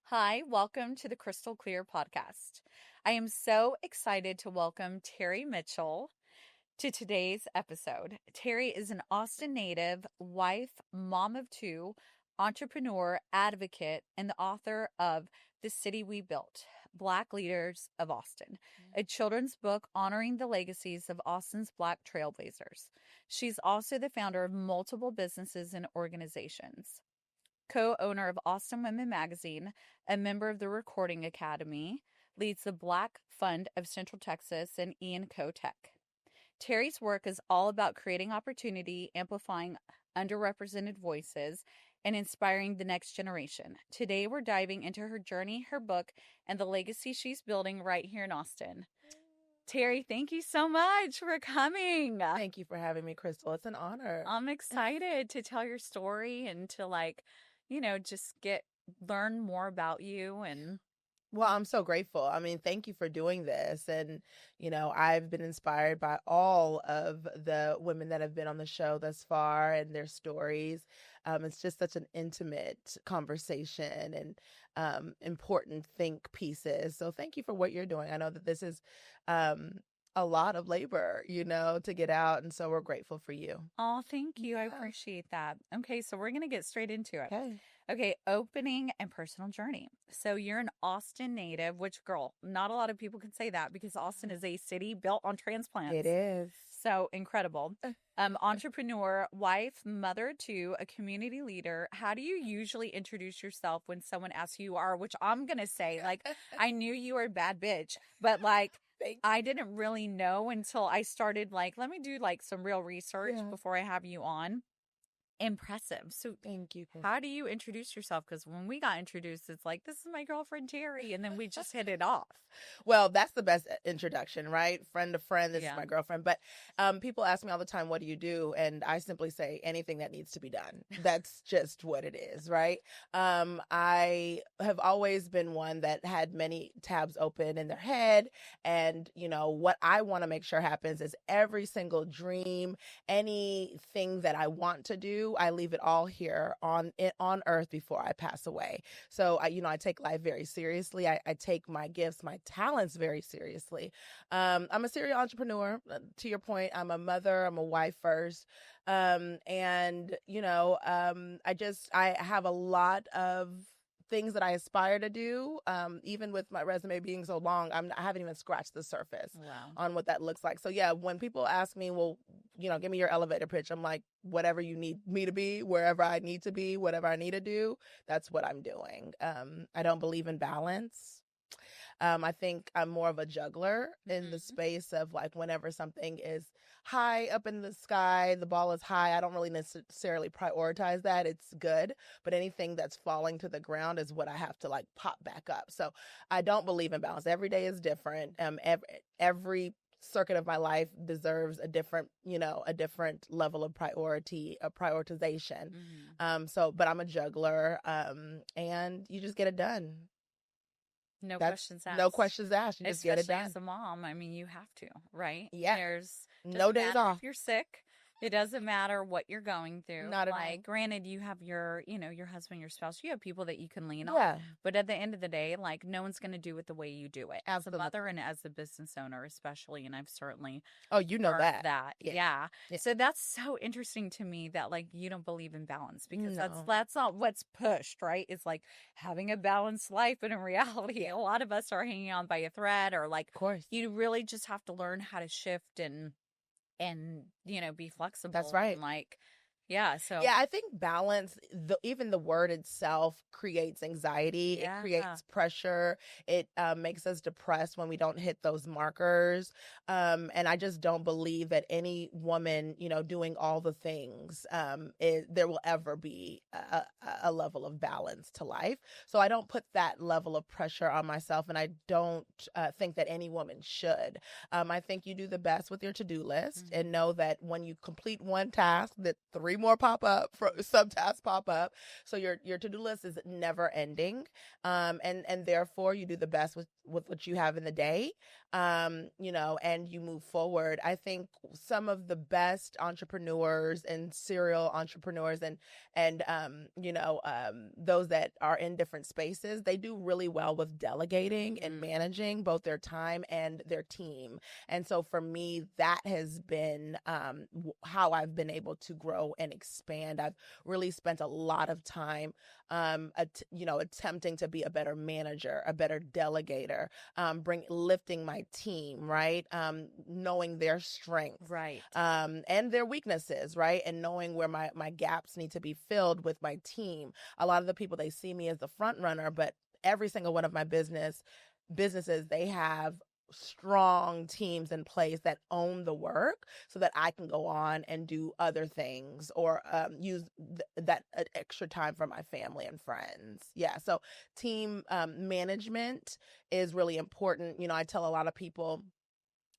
Hi, welcome to the Krystle Clear podcast. I am so excited to welcome Terry Mitchell to today's episode. Terry is an Austin native, wife, mom of two, entrepreneur, advocate, and the author of The City We Built, Black Leaders of Austin, a children's book honoring the legacies of Austin's Black trailblazers. She's also the founder of multiple businesses and organizations, co-owner of Austin Women Magazine, a member of the Recording Academy, leads the Black Fund of Central Texas and E&Co Tech. Terry's work is all about creating opportunity, amplifying underrepresented voices, and inspiring the next generation. Today, we're diving into her journey, her book, and the legacy she's building right here in Austin. Terry, thank you so much for coming. Thank you for having me, Krystle. It's an honor. I'm excited to tell your story and to just learn more about you. And Well, I'm so grateful. I mean, thank you for doing this. And, I've been inspired by all of the women that have been on the show thus far and their stories. It's just such an intimate conversation and important think pieces. So thank you for what you're doing. I know that this is a lot of labor, to get out. And so we're grateful for you. oh, thank you. I Yeah. appreciate that. Okay, so we're going to get straight into it. Okay. Okay, opening and personal journey. So you're an Austin native, which, girl, not a lot of people can say that because Austin is a city built on transplants. It is. So incredible. Entrepreneur, wife, mother to a community leader. How do you usually introduce yourself when someone asks who you are? Which I'm going to say, I knew you were a bad bitch, but I didn't really know until I started, let me do some real research before I have you on. Impressive. So Thank you. how do you introduce yourself? Because when we got introduced, it's this is my girlfriend Terry, and then we just hit it off. Well, that's the best introduction, right? Friend to friend, this is my girlfriend. But people ask me all the time, what do you do? And I simply say anything that needs to be done. That's just what it is, right? I have always been one that had many tabs open in their head. And, what I want to make sure happens is every single dream, anything that I want to do, I leave it all here on earth before I pass away. So I take life very seriously. I take my gifts, my talents very seriously. I'm a serial entrepreneur. To your point, I'm a mother, I'm a wife first. I have a lot of things that I aspire to do. Even with my resume being so long, I haven't even scratched the surface on what that looks like. So yeah, when people ask me, well, give me your elevator pitch, I'm like, whatever you need me to be, wherever I need to be, whatever I need to do, that's what I'm doing. I don't believe in balance. I think I'm more of a juggler in the space of whenever something is high up in the sky, the ball is high, I don't really necessarily prioritize that. It's good. But anything that's falling to the ground is what I have to pop back up. So I don't believe in balance. Every day is different. Every circuit of my life deserves a different level of priority, a prioritization. But I'm a juggler, and you just get it done. No questions asked. No questions asked. You just get it done. As a mom, I mean, you have to, right? Yeah. There's no days off. If you're sick, it doesn't matter what you're going through. Not at all. Granted, you have your husband, your spouse, you have people that you can lean on. But at the end of the day, no one's going to do it the way you do it. As a mother and as a business owner, especially. And I've certainly. Oh, you know that. Yeah. So that's so interesting to me that you don't believe in balance because that's not what's pushed, right? It's having a balanced life. But in reality, a lot of us are hanging on by a thread or of course. You really just have to learn how to shift and be flexible. That's right. And I think balance, even the word itself creates anxiety. It creates pressure. It makes us depressed when we don't hit those markers. And I just don't believe that any woman, doing all the things, there will ever be a level of balance to life. So I don't put that level of pressure on myself, and I don't think that any woman should. I think you do the best with your to-do list and know that when you complete one task, that 3 more pop up, subtasks pop up. So your to-do list is never ending. And therefore you do the best with what you have in the day. and you move forward. I think some of the best entrepreneurs and serial entrepreneurs and those that are in different spaces, they do really well with delegating and managing both their time and their team. And so for me, that has been how I've been able to grow and expand. I've really spent a lot of time attempting to be a better manager, a better delegator, lifting my team, right? Knowing their strengths, right, and their weaknesses, right? And knowing where my gaps need to be filled with my team. A lot of the people, they see me as the front runner, but every single one of my businesses, they have strong teams in place that own the work so that I can go on and do other things or use that extra time for my family and friends. Yeah. So team management is really important. I tell a lot of people,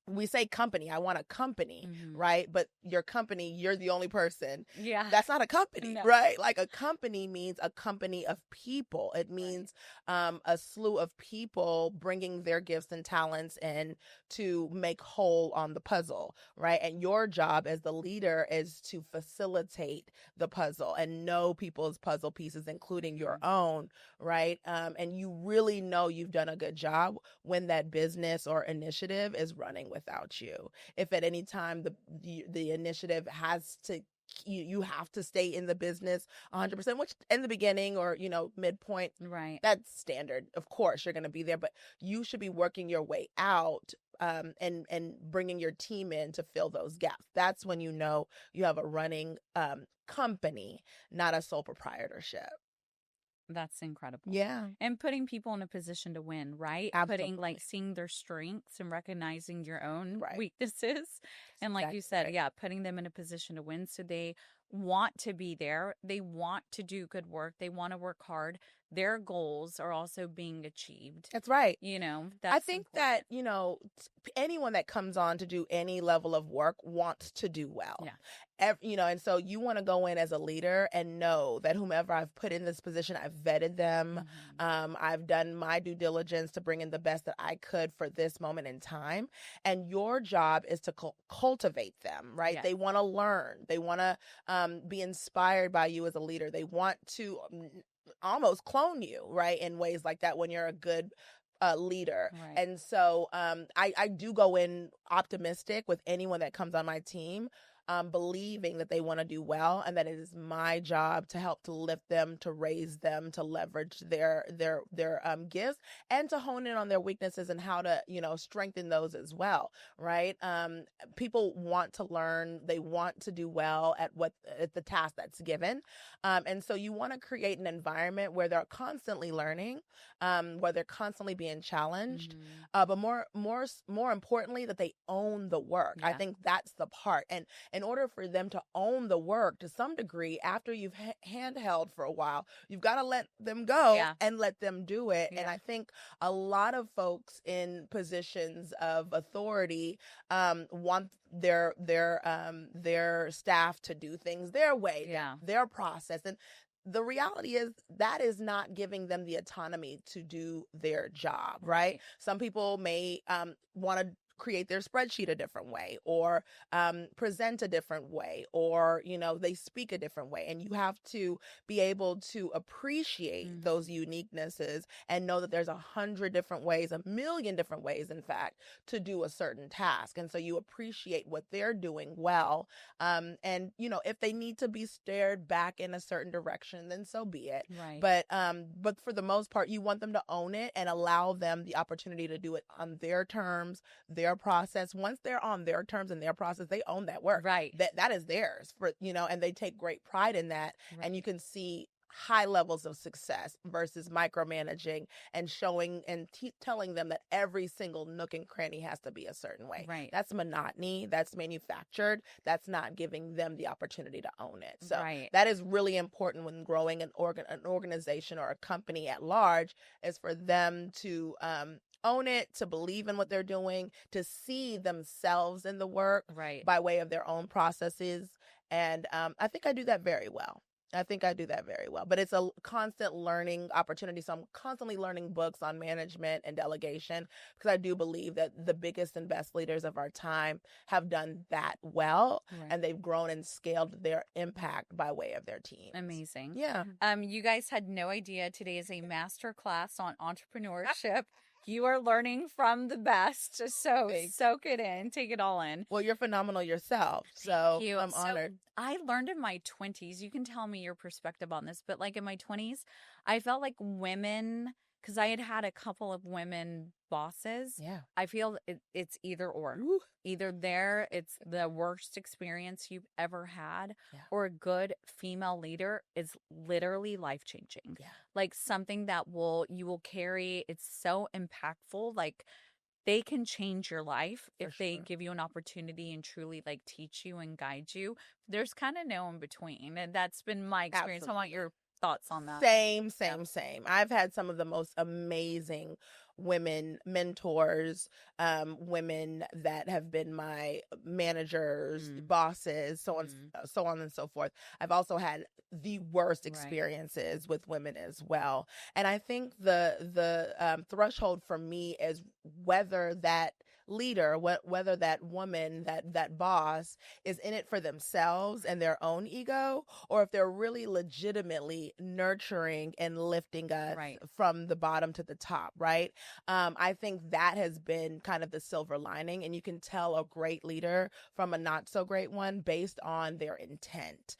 we say company, I want a company, right? But your company, you're the only person. Yeah. That's not a company, No. right? Like a company means a company of people. It means a slew of people bringing their gifts and talents in to make whole on the puzzle, right? And your job as the leader is to facilitate the puzzle and know people's puzzle pieces, including your own, right? And you really know you've done a good job when that business or initiative is running without you. If at any time the initiative has to, you have to stay in the business 100%, which in the beginning or midpoint, right, that's standard. Of course you're going to be there, but you should be working your way out and bringing your team in to fill those gaps. That's when you have a running company, not a sole proprietorship. That's incredible. Yeah. And putting people in a position to win, right? Absolutely. Seeing their strengths and recognizing your own Right. weaknesses. And like you said, putting them in a position to win. So they want to be there. They want to do good work. They want to work hard. Their goals are also being achieved. That's right. I think that, anyone that comes on to do any level of work wants to do well. Yeah. And so you want to go in as a leader and know that whomever I've put in this position, I've vetted them. I've done my due diligence to bring in the best that I could for this moment in time. And your job is to cultivate them, right? Yeah. They want to learn. They want to be inspired by you as a leader. They want to almost clone you, right? In ways like that when you're a good leader. Right. And so I do go in optimistic with anyone that comes on my team, believing that they want to do well and that it is my job to help to lift them, to raise them, to leverage their gifts and to hone in on their weaknesses and how to, strengthen those as well. Right. People want to learn. They want to do well at the task that's given. And so you want to create an environment where they're constantly learning, where they're constantly being challenged, but more importantly, that they own the work. Yeah. I think that's the part. And in order for them to own the work to some degree, after you've handheld for a while, you've got to let them go and let them do it. Yeah. And I think a lot of folks in positions of authority want their staff to do things their way, their process. And the reality is that is not giving them the autonomy to do their job, right? Some people may want to create their spreadsheet a different way or present a different way or, they speak a different way. And you have to be able to appreciate those uniquenesses and know that there's 100 different ways, 1,000,000 different ways, in fact, to do a certain task. And so you appreciate what they're doing well. And, if they need to be steered back in a certain direction, then so be it. Right. But for the most part, you want them to own it and allow them the opportunity to do it on their terms, their process. Once they're on their terms and their process, they own that work. Right. That is theirs and they take great pride in that. Right. And you can see high levels of success versus micromanaging and showing and telling them that every single nook and cranny has to be a certain way. Right. That's monotony. That's manufactured. That's not giving them the opportunity to own it. So that is really important when growing an organization or a company at large, is for them to own it, to believe in what they're doing, to see themselves in the work by way of their own processes. And I think I do that very well. I think I do that very well, but it's a constant learning opportunity. So I'm constantly learning books on management and delegation because I do believe that the biggest and best leaders of our time have done that well, and they've grown and scaled their impact by way of their team. Amazing. Yeah. You guys had no idea today is a master class on entrepreneurship. You are learning from the best. So soak it in, take it all in. Well, you're phenomenal yourself. So I'm So honored. I learned in my 20s, you can tell me your perspective on this, but like in my 20s, I felt like women, because I had a couple of women bosses. Yeah. I feel it's either or. Ooh. Either it's the worst experience you've ever had, Yeah. or a good female leader is literally life-changing. Yeah. Like something that you will carry. It's so impactful. Like they can change your life if they give you an opportunity and truly like teach you and guide you. There's kind of no in between. And that's been my experience. Absolutely. I want your thoughts on that. Same. I've had some of the most amazing women mentors, women that have been my managers, bosses, so on and so forth. I've also had the worst experiences with women as well. And I think the threshold for me is whether that leader, whether that woman, that boss is in it for themselves and their own ego, or if they're really legitimately nurturing and lifting us from the bottom to the top, right? I think that has been kind of the silver lining, and you can tell a great leader from a not so great one based on their intent.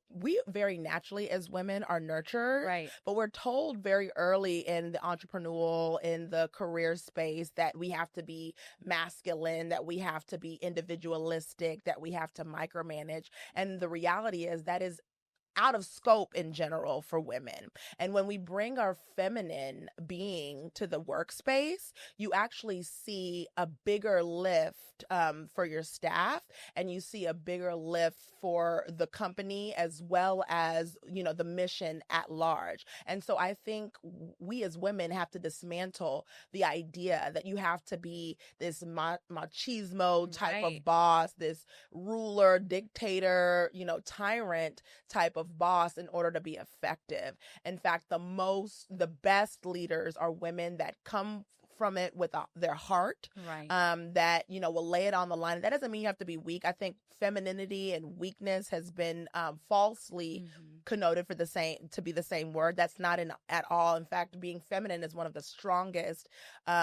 We very naturally as women are nurtured, but we're told very early in the entrepreneurial, in the career space, that we have to be masculine, that we have to be individualistic, that we have to micromanage. And the reality is that is out of scope in general for women. And when we bring our feminine being to the workspace, you actually see a bigger lift for your staff, and you see a bigger lift for the company as well as, the mission at large. And so I think we as women have to dismantle the idea that you have to be this machismo type of boss, this ruler, dictator, tyrant type of boss in order to be effective. In fact, the best leaders are women that come from it with their heart, that, will lay it on the line. That doesn't mean you have to be weak. I think femininity and weakness has been falsely connoted to be the same word. That's not at all. In fact, being feminine is one of the strongest,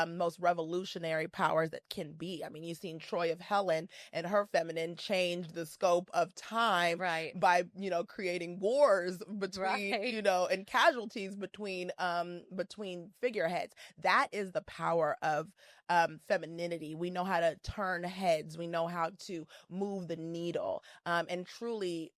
most revolutionary powers that can be. I mean, you've seen Troy of Helen and her feminine change the scope of time by, creating wars between, and casualties between figureheads. That is the power of femininity. We know how to turn heads. We know how to move the needle. And truly,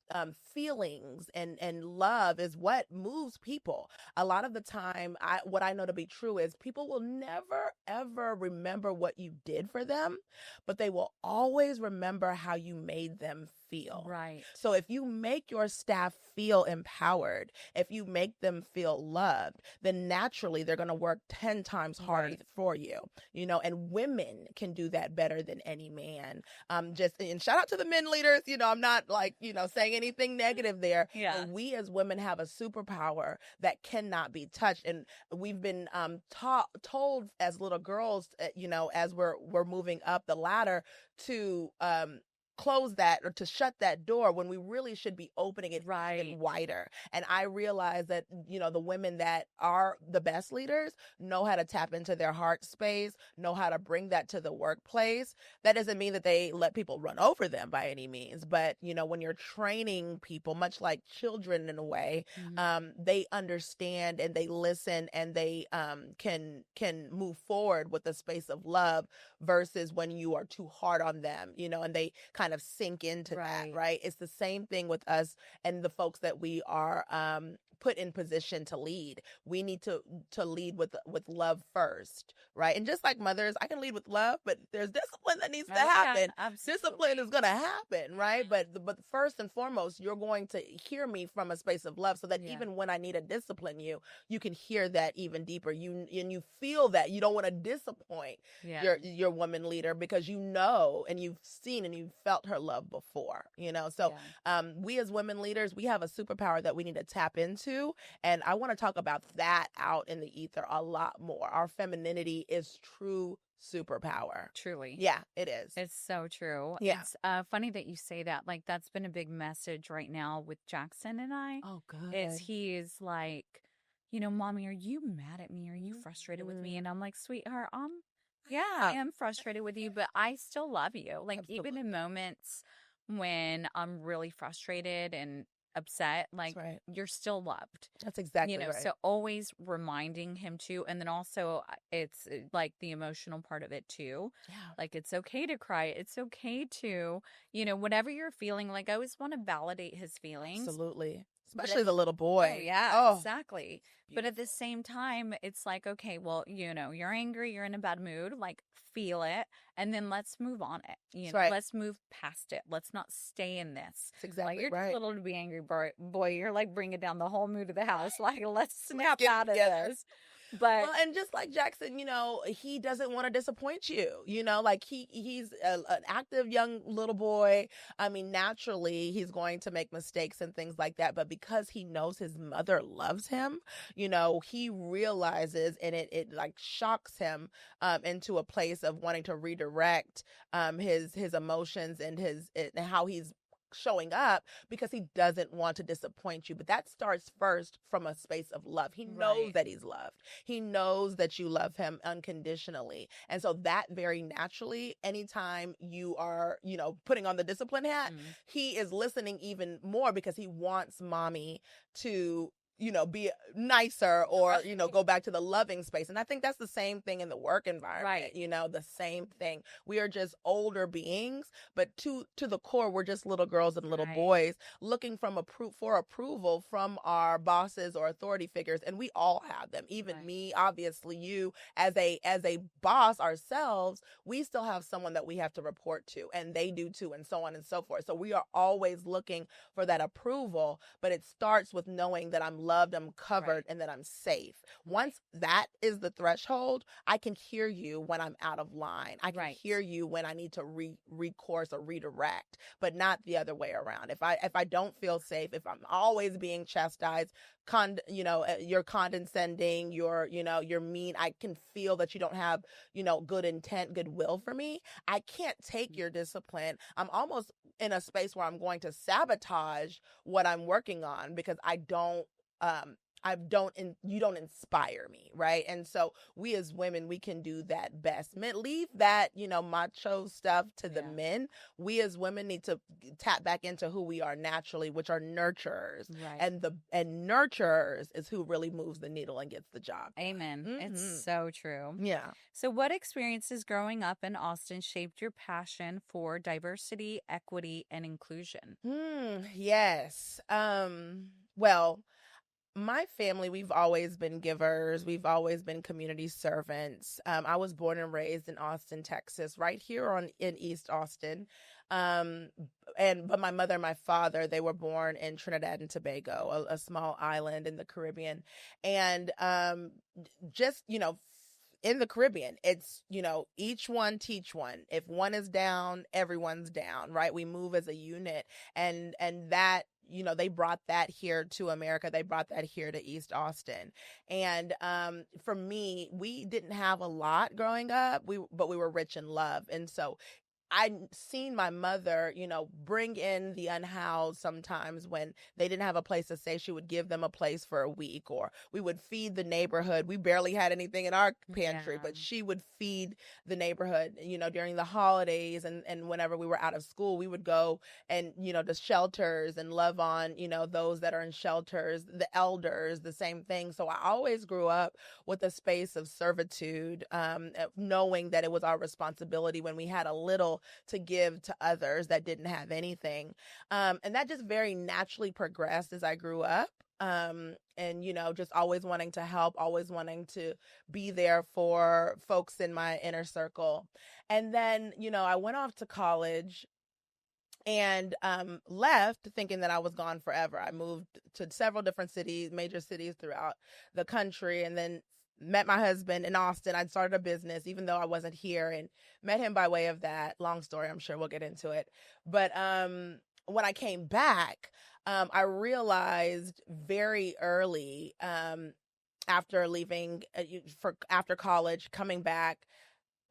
feelings and love is what moves people. A lot of the time, what I know to be true is people will never, ever remember what you did for them, but they will always remember how you made them feel. Right. So if you make your staff feel empowered, if you make them feel loved, then naturally they're going to work 10 times harder for you, and women can do that better than any man. And shout out to the men leaders. I'm not saying anything negative there. Yeah. But we as women have a superpower that cannot be touched. And we've been told as little girls, as we're moving up the ladder to close that or to shut that door when we really should be opening it even wider. And I realize that, the women that are the best leaders know how to tap into their heart space, know how to bring that to the workplace. That doesn't mean that they let people run over them by any means. But, when you're training people, much like children in a way, they understand and they listen and they can move forward with a space of love versus when you are too hard on them, and they kind of sink into that, right? It's the same thing with us and the folks that we are put in position to lead. We need to lead with love first, right? And just like mothers, I can lead with love, but there's discipline that needs to happen. Discipline is going to happen, right? But first and foremost, you're going to hear me from a space of love, so that even when I need to discipline you, you can hear that even deeper. You feel that you don't want to disappoint your woman leader, because you know, and you've seen and you've felt her love before, you know. So we as women leaders, we have a superpower that we need to tap into, and I want to talk about that out in the ether a lot more. Our femininity is true superpower. Truly. Yeah, it is. It's so true. Yeah. It's funny that you say that. Like, that's been a big message right now with Jackson and I. Oh, good. He's like, you know, Mommy, are you mad at me? Are you frustrated with me? And I'm like, sweetheart, yeah, I am frustrated with you, but I still love you. Like, even in moments when I'm really frustrated and upset, like, you're still loved. That's exactly right. So always reminding him too. And then also it's like the emotional part of it too. Yeah. Like, it's okay to cry. It's okay to, whatever you're feeling. Like, I always want to validate his feelings. Absolutely. Especially the little boy. Oh, yeah, exactly. But at the same time, it's like, okay, well, you're angry, you're in a bad mood, like, feel it, and then let's move on it. Let's move past it. Let's not stay in this. That's exactly like, you're right. Too little to be angry, boy. You're like bringing down the whole mood of the house. Like, let's snap out of this. But and just like Jackson, he doesn't want to disappoint you. Like he's an active young little boy. I mean, naturally, he's going to make mistakes and things like that. But because he knows his mother loves him, he realizes, and it like shocks him into a place of wanting to redirect his emotions and how he's showing up, because he doesn't want to disappoint you. But that starts first from a space of love. He knows that he's loved. He knows that you love him unconditionally. And so that very naturally, anytime you are, putting on the discipline hat, he is listening even more, because he wants mommy to be nicer, or, go back to the loving space. And I think that's the same thing in the work environment, the same thing. We are just older beings, but to the core, we're just little girls and little boys looking for approval from our bosses or authority figures. And we all have them. Even me, obviously you, as a boss ourselves, we still have someone that we have to report to, and they do too, and so on and so forth. So we are always looking for that approval, but it starts with knowing that I'm loved, I'm covered, and that I'm safe. Once that is the threshold, I can hear you when I'm out of line. I can hear you when I need to recourse or redirect, but not the other way around. If I don't feel safe, if I'm always being chastised, you're condescending, you're mean, I can feel that you don't have, good intent, goodwill for me, I can't take your discipline. I'm almost in a space where I'm going to sabotage what I'm working on, because you don't inspire me, right? And so we as women, we can do that best. Men, leave that, macho stuff to the men. We as women need to tap back into who we are naturally, which are nurturers. And nurturers is who really moves the needle and gets the job. Amen. It's so true. Yeah. So what experiences growing up in Austin shaped your passion for diversity, equity, and inclusion? Yes. Well, my family, we've always been givers. We've always been community servants. I was born and raised in Austin, Texas, right here in East Austin. But my mother and my father, they were born in Trinidad and Tobago, a small island in the Caribbean. And just, in the Caribbean, it's, each one teach one. If one is down, everyone's down, right? We move as a unit. And that, they brought that here to America. They brought that here to East Austin. And for me, we didn't have a lot growing up, but we were rich in love. And so I'd seen my mother, bring in the unhoused sometimes when they didn't have a place to stay. She would give them a place for a week, or we would feed the neighborhood. We barely had anything in our pantry, but she would feed the neighborhood, during the holidays. And whenever we were out of school, we would go and, to shelters and love on, those that are in shelters, the elders, the same thing. So I always grew up with a space of servitude, knowing that it was our responsibility when we had a little to give to others that didn't have anything. And that just very naturally progressed as I grew up. And, just always wanting to help, always wanting to be there for folks in my inner circle. And then, I went off to college and left thinking that I was gone forever. I moved to several different cities, major cities throughout the country, and then met my husband in Austin. I started a business, even though I wasn't here, and met him by way of that. Long story, I'm sure we'll get into it. But when I came back, I realized very early after leaving, after college, coming back,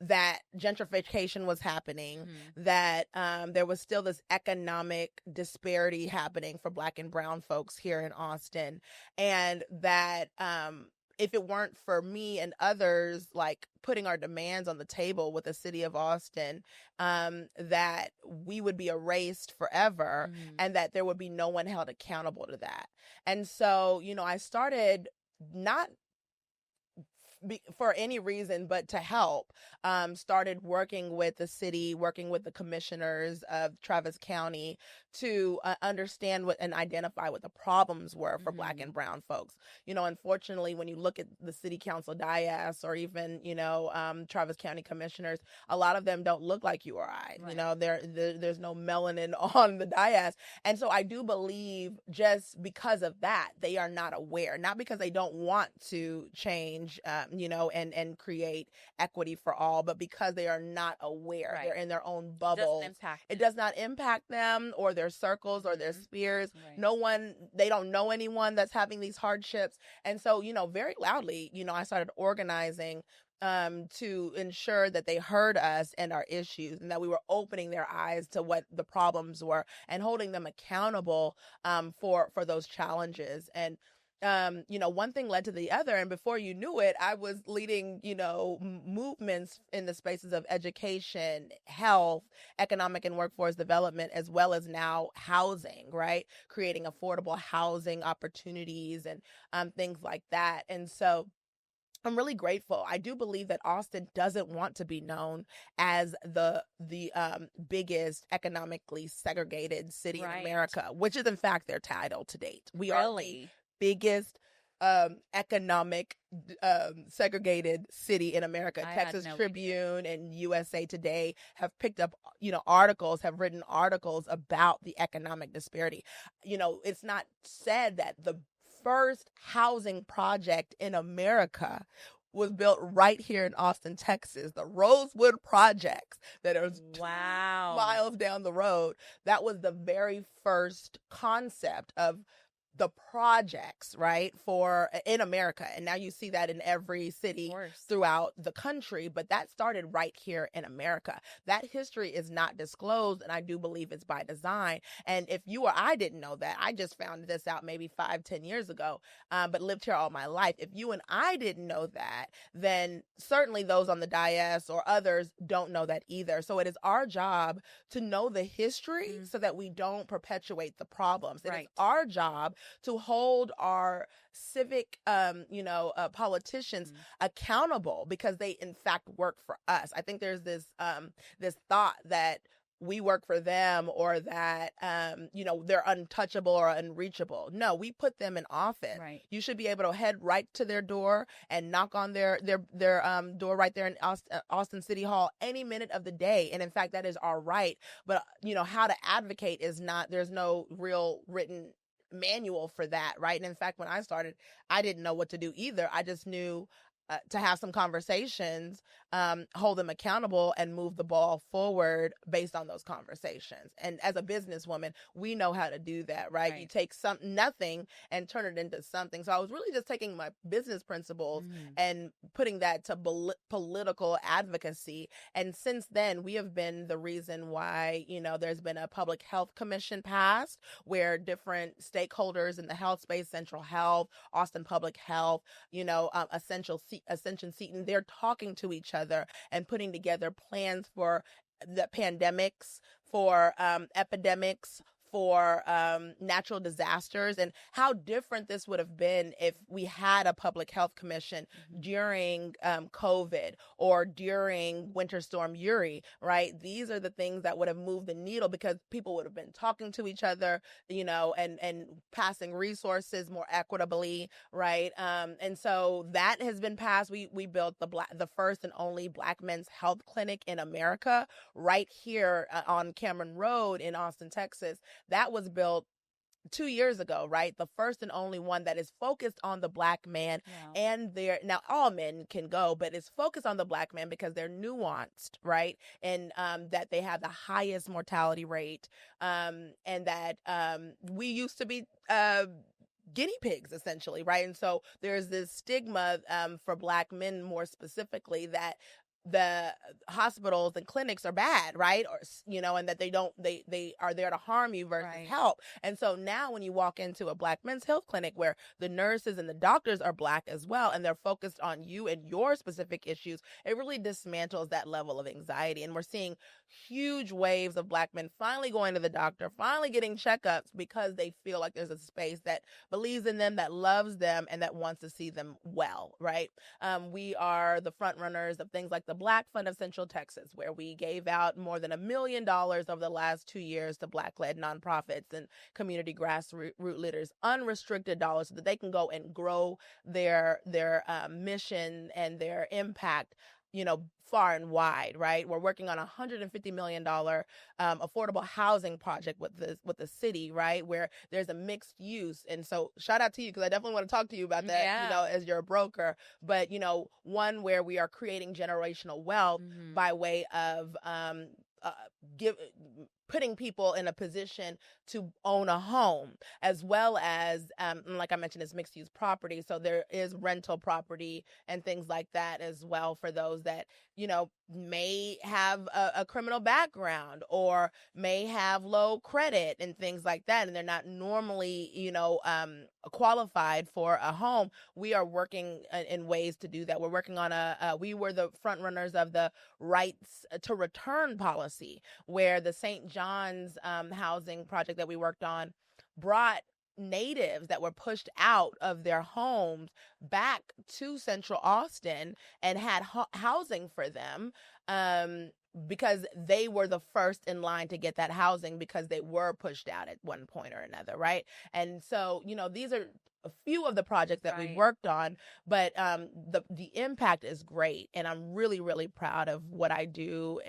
that gentrification was happening, that there was still this economic disparity happening for Black and brown folks here in Austin, and that if it weren't for me and others like putting our demands on the table with the city of Austin, that we would be erased forever, and that there would be no one held accountable to that. And so, I started not for any reason, but to help, started working with the city, working with the commissioners of Travis County to understand and identify what the problems were for Black and brown folks. Unfortunately, when you look at the city council dais or even, Travis County commissioners, a lot of them don't look like you or I. Right. There's no melanin on the dais. And so I do believe just because of that, they are not aware, not because they don't want to change, and create equity for all, but because they are not aware. Right. They're in their own bubbles. It does not impact them or their circles or their spheres. Right. They don't know anyone that's having these hardships. And so, very loudly, I started organizing to ensure that they heard us and our issues, and that we were opening their eyes to what the problems were and holding them accountable for those challenges. And one thing led to the other, and before you knew it, I was leading, movements in the spaces of education, health, economic and workforce development, as well as now housing, right? Creating affordable housing opportunities and things like that. And so I'm really grateful. I do believe that Austin doesn't want to be known as the biggest economically segregated city in America, which is in fact their title to date. We are the biggest economic segregated city in America. Texas Tribune and USA Today have picked up, have written articles about the economic disparity. It's not said that the first housing project in America was built right here in Austin, Texas. The Rosewood projects that are miles down the road. That was the very first concept of the projects, right, in America. And now you see that in every city throughout the country, but that started right here in America. That history is not disclosed, and I do believe it's by design. And if you or I didn't know that, I just found this out maybe 5-10 years ago, but lived here all my life. If you and I didn't know that, then certainly those on the dais or others don't know that either. So it is our job to know the history so that we don't perpetuate the problems. It is our job to hold our civic, politicians accountable because they, in fact, work for us. I think there's this thought that we work for them or that, they're untouchable or unreachable. No, we put them in office. Right. You should be able to head right to their door and knock on their door right there in Austin City Hall any minute of the day. And in fact, that is our right. But, how to advocate is not, there's no real written manual for that, right? And in fact, when I started, I didn't know what to do either. I just knew to have some conversations, hold them accountable, and move the ball forward based on those conversations. And as a businesswoman, we know how to do that, right? You take nothing and turn it into something. So I was really just taking my business principles and putting that to political advocacy. And since then, we have been the reason why, there's been a public health commission passed where different stakeholders in the health space, Central Health, Austin Public Health, Ascension Seton, they're talking to each other and putting together plans for the pandemics, for epidemics, for natural disasters, and how different this would have been if we had a public health commission during COVID or during Winter Storm Uri, right? These are the things that would have moved the needle, because people would have been talking to each other, and passing resources more equitably, right? And so that has been passed. We built the first and only Black men's health clinic in America right here on Cameron Road in Austin, Texas. That was built 2 years ago, right? The first and only one that is focused on the Black man. And now all men can go, but it's focused on the Black man because they're nuanced, right? And that they have the highest mortality rate, and that we used to be guinea pigs, essentially, right? And so there's this stigma for Black men more specifically, that the hospitals and clinics are bad, right? Or, and that they are there to harm you versus help. And so now when you walk into a Black men's health clinic where the nurses and the doctors are Black as well, and they're focused on you and your specific issues, it really dismantles that level of anxiety. And we're seeing huge waves of Black men finally going to the doctor, finally getting checkups, because they feel like there's a space that believes in them, that loves them, and that wants to see them well, right? We are the front runners of things like the Black Fund of Central Texas, where we gave out more than $1 million over the last 2 years to Black-led nonprofits and community grassroots leaders, unrestricted dollars, so that they can go and grow their mission and their impact, far and wide, right? We're working on a $150 million affordable housing project with the city, right? Where there's a mixed use. And so shout out to you, because I definitely want to talk to you about that, as you're a broker. But, one where we are creating generational wealth by way of putting people in a position to own a home, as well as, like I mentioned, it's mixed use property. So there is rental property and things like that as well for those that, may have a criminal background or may have low credit and things like that, and they're not normally, qualified for a home. We are working in ways to do that. We're working on we were the front runners of the rights to return policy, where the St. John's housing project that we worked on brought natives that were pushed out of their homes back to Central Austin and had housing for them, because they were the first in line to get that housing, because they were pushed out at one point or another, right? And so, these are a few of the projects that we've worked on, but the impact is great, and I'm really, really proud of what I do.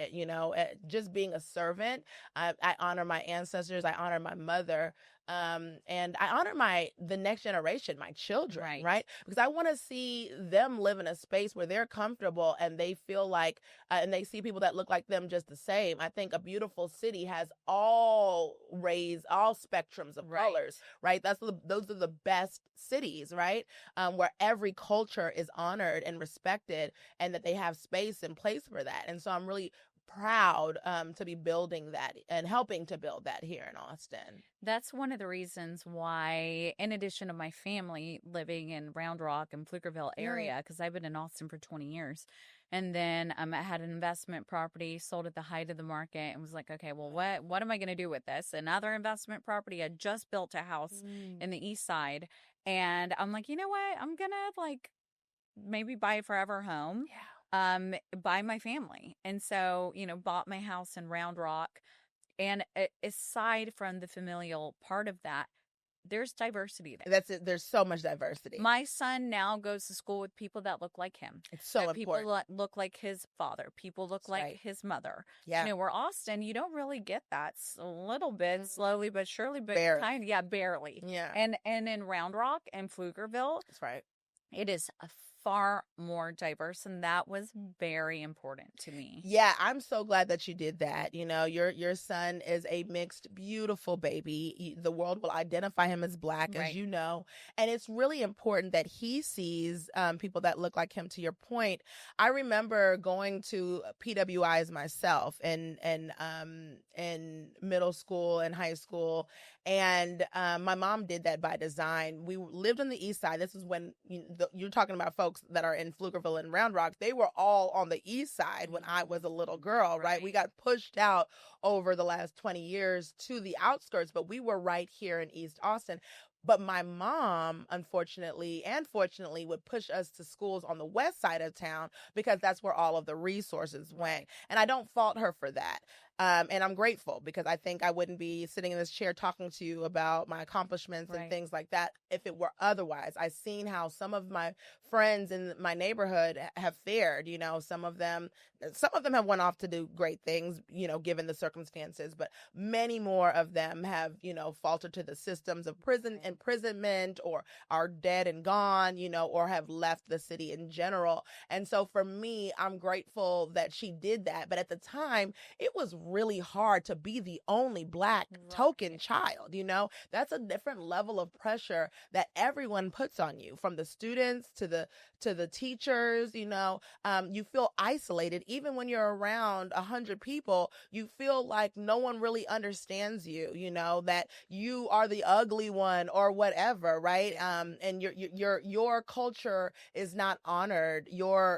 Just being a servant, I honor my ancestors, I honor my mother, and I honor the next generation, my children, right? Because I want to see them live in a space where they're comfortable and they feel like, and they see people that look like them just the same. I think a beautiful city has all spectrums of colors, right? Those are the best cities, right? Where every culture is honored and respected, and that they have space and place for that. And so I'm really proud to be building that and helping to build that here in Austin. That's one of the reasons why, in addition to my family living in Round Rock and Pflugerville area, because I've been in Austin for 20 years, and then I had an investment property, sold at the height of the market, and was like, okay, well, what am I going to do with this? Another investment property. I just built a house in the east side, and I'm like, you know what? I'm going to maybe buy a forever home. By my family. And so, bought my house in Round Rock. And aside from the familial part of that, there's diversity there. That's it. There's so much diversity. My son now goes to school with people that look like him. It's so important. People look like his father. People look like his mother. Yeah. Where Austin, you don't really get that. It's a little bit, slowly but surely, but barely. Barely. Yeah. And in Round Rock and Pflugerville, that's right, it is a far more diverse, and that was very important to me. Yeah, I'm so glad that you did that. Your son is a mixed, beautiful baby. The world will identify him as Black, as you know, and it's really important that he sees people that look like him. To your point, I remember going to PWIs myself in middle school and high school, and my mom did that by design. We lived on the east side. This is when you're talking about folks folks that are in Pflugerville and Round Rock, they were all on the east side when I was a little girl, right? We got pushed out over the last 20 years to the outskirts, but we were right here in East Austin. But my mom, unfortunately and fortunately, would push us to schools on the west side of town because that's where all of the resources went. And I don't fault her for that. And I'm grateful because I think I wouldn't be sitting in this chair talking to you about my accomplishments and things like that if it were otherwise. I've seen how some of my friends in my neighborhood have fared. You know, some of them have went off to do great things, you know, given the circumstances, but many more of them have, you know, faltered to the systems of imprisonment, or are dead and gone, you know, or have left the city in general. And so for me, I'm grateful that she did that. But at the time, it was really hard to be the only Black token child. You know, that's a different level of pressure that everyone puts on you, from the students to the teachers. You know, you feel isolated even when you're around 100 people. You feel like no one really understands you, you know, that you are the ugly one or whatever, right? And your culture is not honored. The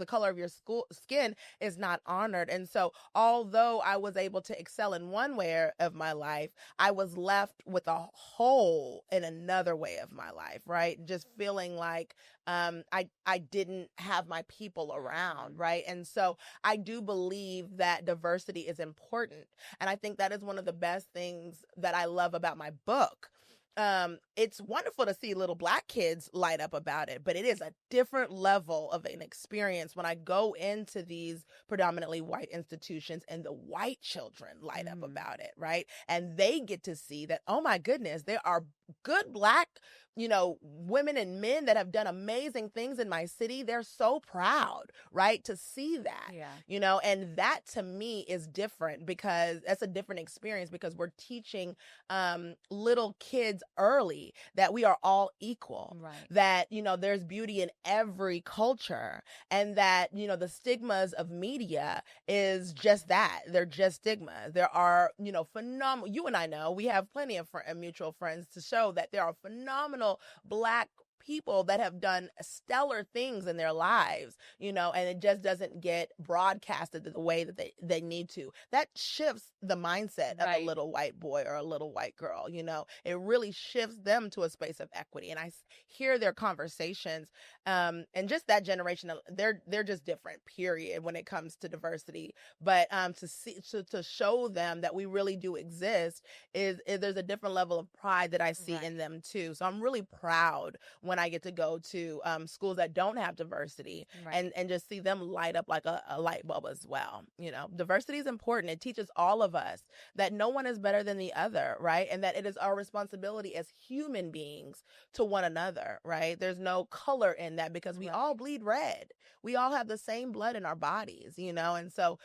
color of your skin is not honored. And so although I was able to excel in one way of my life, I was left with a hole in another way of my life, right? Just feeling like I didn't have my people around, right? And so I do believe that diversity is important. And I think that is one of the best things that I love about my book. It's wonderful to see little Black kids light up about it, but it is a different level of an experience when I go into these predominantly white institutions and the white children light up about it, right? And they get to see that, oh my goodness, there are good Black, you know, women and men that have done amazing things in my city. They're so proud, right, to see that, you know, and that to me is different, because that's a different experience, because we're teaching little kids early that we are all equal, that, you know, there's beauty in every culture, and that, you know, the stigmas of media is just that. They're just stigmas. There are, you know, phenomenal, you and I know, we have plenty of mutual friends to show that there are phenomenal Black people that have done stellar things in their lives, you know, and it just doesn't get broadcasted the way that they need to. That shifts the mindset of a little white boy or a little white girl, you know. It really shifts them to a space of equity. And I hear their conversations, and just that generation, they're just different, period, when it comes to diversity. But to show them that we really do exist is there's a different level of pride that I see in them too. So I'm really proud when I get to go to schools that don't have diversity, and just see them light up like a light bulb as well. You know, diversity is important. It teaches all of us that no one is better than the other, right? And that it is our responsibility as human beings to one another, right? There's no color in that, because we all bleed red. We all have the same blood in our bodies, you know? And so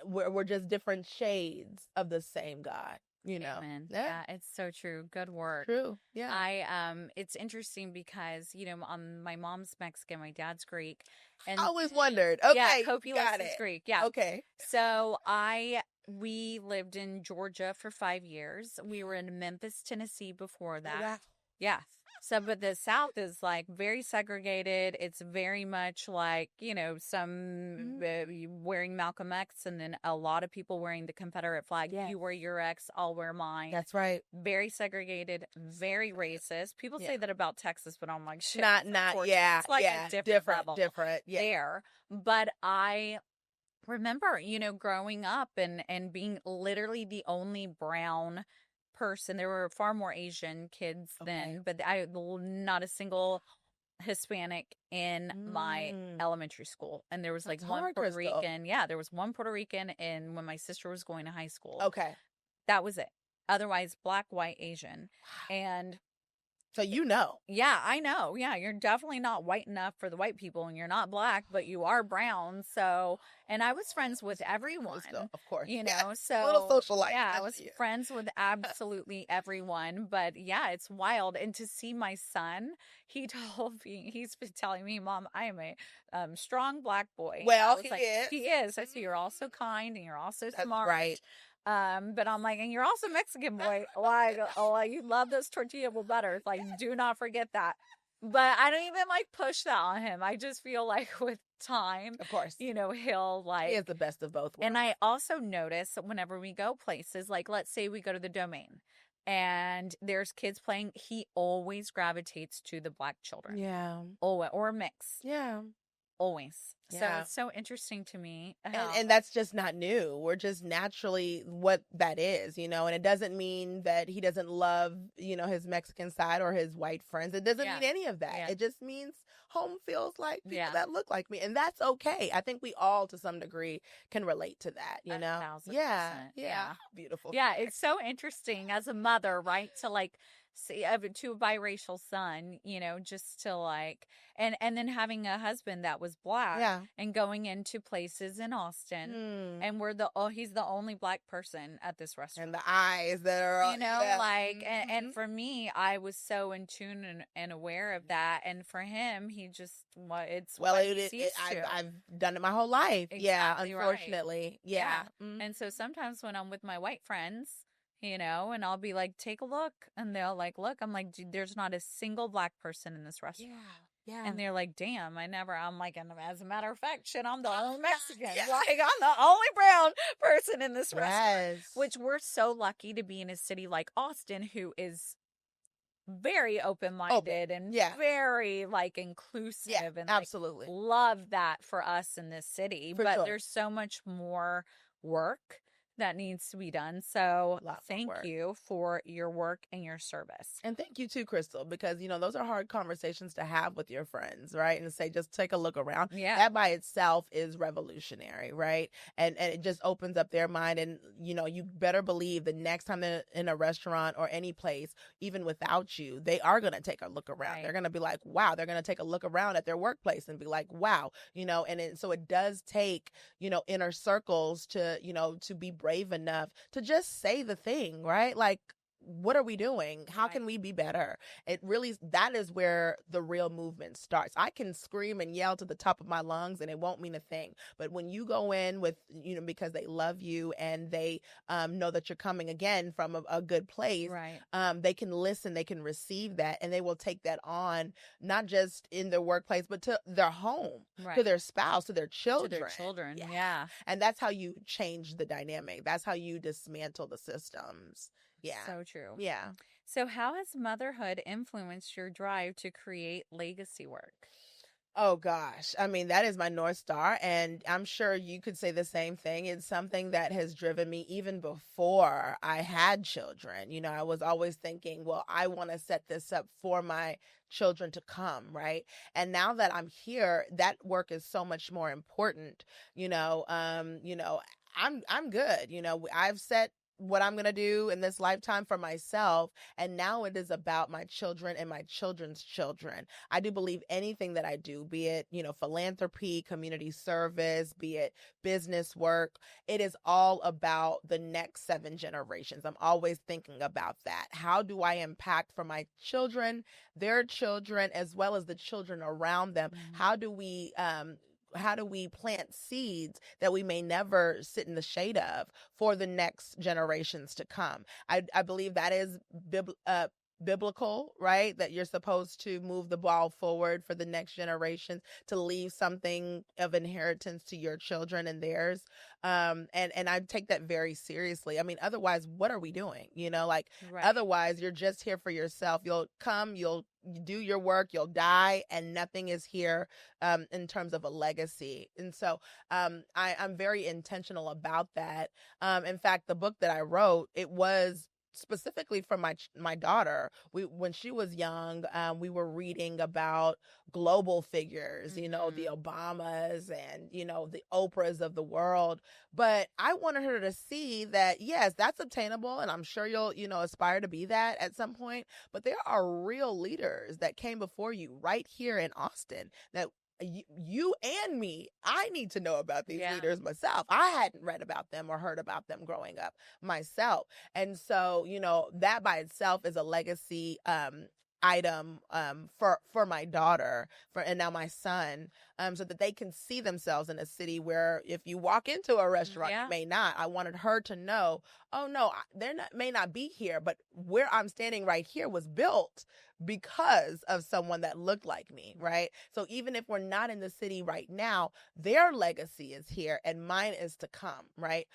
we're just different shades of the same God. You know. Amen. Yeah, it's so true. Good work. True. Yeah. It's interesting because, you know, my mom's Mexican, my dad's Greek, and I always wondered. Okay, yeah, Copulus is it. Greek. Yeah. Okay. So we lived in Georgia for 5 years. We were in Memphis, Tennessee before that. Wow. Yeah. So, but the South is like very segregated. It's very much like, you know, some wearing Malcolm X, and then a lot of people wearing the Confederate flag. Yes. You wear your X, I'll wear mine. That's right. Very segregated, very racist. People say that about Texas, but I'm like, shit. Not, yeah. It's like a different level there. But I remember, you know, growing up and being literally the only brown person. There were far more Asian kids then, but not a single Hispanic in my elementary school. And there was like one Puerto Rican. Yeah, there was one Puerto Rican in when my sister was going to high school. Okay. That was it. Otherwise, Black, white, Asian. And so you know. Yeah, I know. Yeah, you're definitely not white enough for the white people, and you're not Black, but you are brown. So, and I was friends with everyone. Of course. You know, so. A little social life. Yeah, I was friends with absolutely everyone. But yeah, it's wild. And to see my son, he's been telling me, Mom, I am a strong Black boy. Well, he is. He is. I say, you're also kind and you're also smart. Right. But I'm like, and you're also Mexican, boy. Like, you love those tortilla with butter. It's like, do not forget that. But I don't even like push that on him. I just feel like with time, Of course. He'll He is the best of both worlds. And I also notice whenever we go places, like let's say we go to the Domain and there's kids playing, he always gravitates to the black children. Yeah. Or a mix. Yeah. Always. Yeah. So it's so interesting to me. And that's just not new. We're just naturally what that is, and it doesn't mean that he doesn't love, his Mexican side or his white friends. It doesn't mean any of that. Yeah. It just means home feels like people that look like me. And that's okay. I think we all to some degree can relate to that, 1,000%. Yeah. Beautiful. Yeah. It's so interesting as a mother, right? To like see to a biracial son, just to like, and then having a husband that was black and going into places in Austin and he's the only black person at this restaurant. And the eyes that are, and for me, I was so in tune and aware of that. And for him, he just, I've done it my whole life. Exactly unfortunately. Right. Yeah. Mm-hmm. And so sometimes when I'm with my white friends, and I'll be like, take a look. And they'll like, look, I'm like, there's not a single black person in this restaurant. Yeah. And they're like, damn, I'm like, and as a matter of fact, I'm the only Mexican. Like, I'm the only brown person in this restaurant. Which we're so lucky to be in a city like Austin, who is very open-minded and very like inclusive and absolutely love that for us in this city. But there's so much more work that needs to be done. So thank you for your work and your service. And thank you too, Krystle, because, those are hard conversations to have with your friends, right? And say, just take a look around. Yeah. That by itself is revolutionary, right? And it just opens up their mind. And, you better believe the next time they're in a restaurant or any place, even without you, they are going to take a look around. Right. They're going to be like, wow. They're going to take a look around at their workplace and be like, wow, so it does take, inner circles to be brave enough to just say the thing, right? Like, what are we doing? How can we be better? That is where the real movement starts. I can scream and yell to the top of my lungs and it won't mean a thing. But when you go in with, because they love you and they know that you're coming again from a good place, right. They can listen, they can receive that, and they will take that on, not just in their workplace, but to their home, right. to their spouse, to their children. To their children, yeah. And that's how you change the dynamic. That's how you dismantle the systems. Yeah. So true. Yeah. So how has motherhood influenced your drive to create legacy work? Oh, gosh. I mean, that is my North Star. And I'm sure you could say the same thing. It's something that has driven me even before I had children. I was always thinking, well, I want to set this up for my children to come, right? And now that I'm here, that work is so much more important. I'm good. I've set what I'm going to do in this lifetime for myself. And now it is about my children and my children's children. I do believe anything that I do, be it, philanthropy, community service, be it business work, it is all about the next 7 generations. I'm always thinking about that. How do I impact for my children, their children, as well as the children around them? Mm-hmm. How do we plant seeds that we may never sit in the shade of for the next generations to come? I believe that is biblical, right? That you're supposed to move the ball forward for the next generation, to leave something of inheritance to your children and theirs. And I take that very seriously. I mean, otherwise, what are we doing? Right. Otherwise, you're just here for yourself. You'll come, you'll do your work, you'll die, and nothing is here in terms of a legacy. And so I'm very intentional about that. In fact, the book that I wrote, it was specifically for my daughter. When she was young, we were reading about global figures, mm-hmm. The Obamas and, the Oprahs of the world. But I wanted her to see that, yes, that's obtainable. And I'm sure you'll, aspire to be that at some point. But there are real leaders that came before you right here in Austin that you and me, I need to know about these leaders myself. I hadn't read about them or heard about them growing up myself. And so, that by itself is a legacy item for my daughter and now my son, so that they can see themselves in a city where if you walk into a restaurant, you may not. I wanted her to know, oh no, may not be here, but where I'm standing right here was built because of someone that looked like me, right? So even if we're not in the city right now, their legacy is here and mine is to come, right?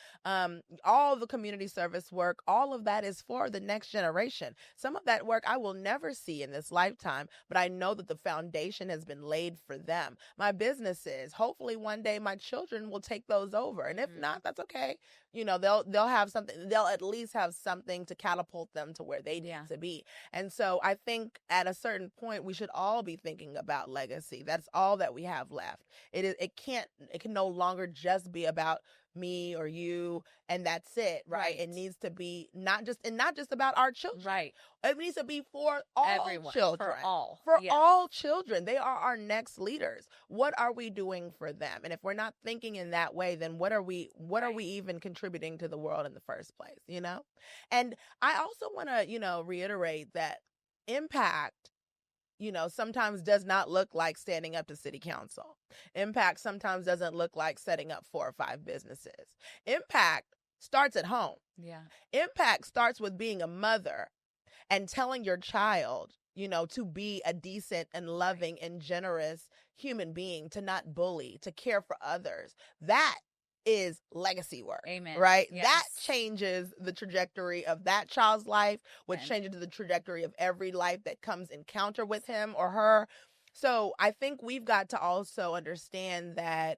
All the community service work, all of that is for the next generation. Some of that work I will never see in this lifetime, but I know that the foundation has been laid for them. My businesses, hopefully one day my children will take those over. And if not, that's okay. They'll have something, they'll at least have something to catapult them to where they need to be. And so I think at a certain point, we should all be thinking about legacy. That's all that we have left. It can no longer just be about me or you and that's it, right? It needs to be not just about our children. Right. It needs to be for all Everyone, children. For all children. They are our next leaders. What are we doing for them? And if we're not thinking in that way, then what are we even contributing to the world in the first place, And I also want to, reiterate that impact sometimes does not look like standing up to city council. Impact sometimes doesn't look like setting up 4 or 5 businesses. Impact starts at home. Yeah. Impact starts with being a mother and telling your child, to be a decent and loving and generous human being, to not bully, to care for others. That is legacy work. Amen. Right? Yes. That changes the trajectory of that child's life, which changes the trajectory of every life that comes encounter with him or her. So I think we've got to also understand that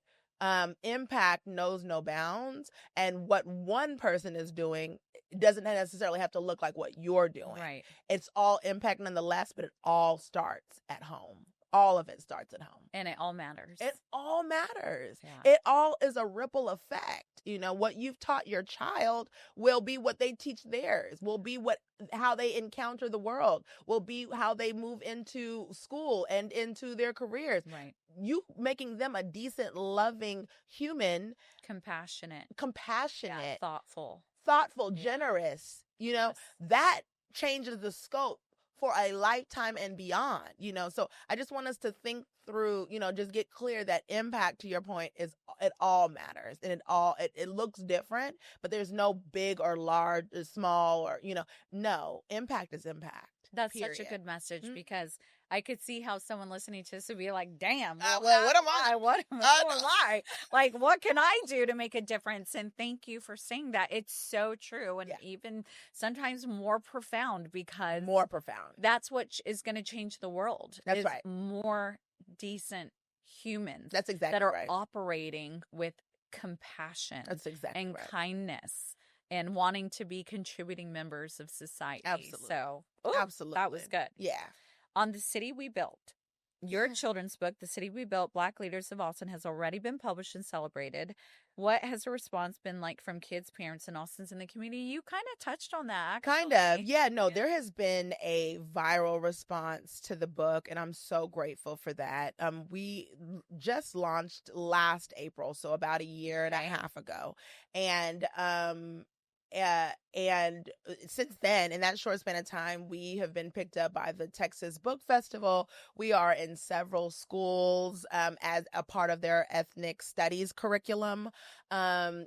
impact knows no bounds, and what one person is doing doesn't necessarily have to look like what you're doing. Right. It's all impact nonetheless, but it all starts at home. All of it starts at home. And it all matters. It all matters. Yeah. It all is a ripple effect. What you've taught your child will be what they teach theirs, will be how they encounter the world, will be how they move into school and into their careers. Right. You making them a decent, loving human. Compassionate. Yeah, thoughtful, generous. That changes the scope for a lifetime and beyond, So I just want us to think through, just get clear that impact, to your point, it all matters, and it looks different, but there's no big or large or small or, no, impact is impact. That's period. Such a good message, because I could see how someone listening to this would be like, damn, well, what am I? What am I? Like, what can I do to make a difference? And thank you for saying that. It's so true. And even sometimes more profound, because that's what is going to change the world. That's right. More decent humans. That's exactly that are right. operating with compassion. That's exactly and right. kindness. And wanting to be contributing members of society. Absolutely. So, absolutely. That was good. Yeah. On The City We Built, your children's book, The City We Built, Black Leaders of Austin, has already been published and celebrated. What has the response been like from kids, parents, and Austins in the community? You kind of touched on that, actually. Kind of. Yeah, no, there has been a viral response to the book, and I'm so grateful for that. We just launched last April, so about a year and a half ago. And since then, in that short span of time, we have been picked up by the Texas Book Festival. We are in several schools as a part of their ethnic studies curriculum. Some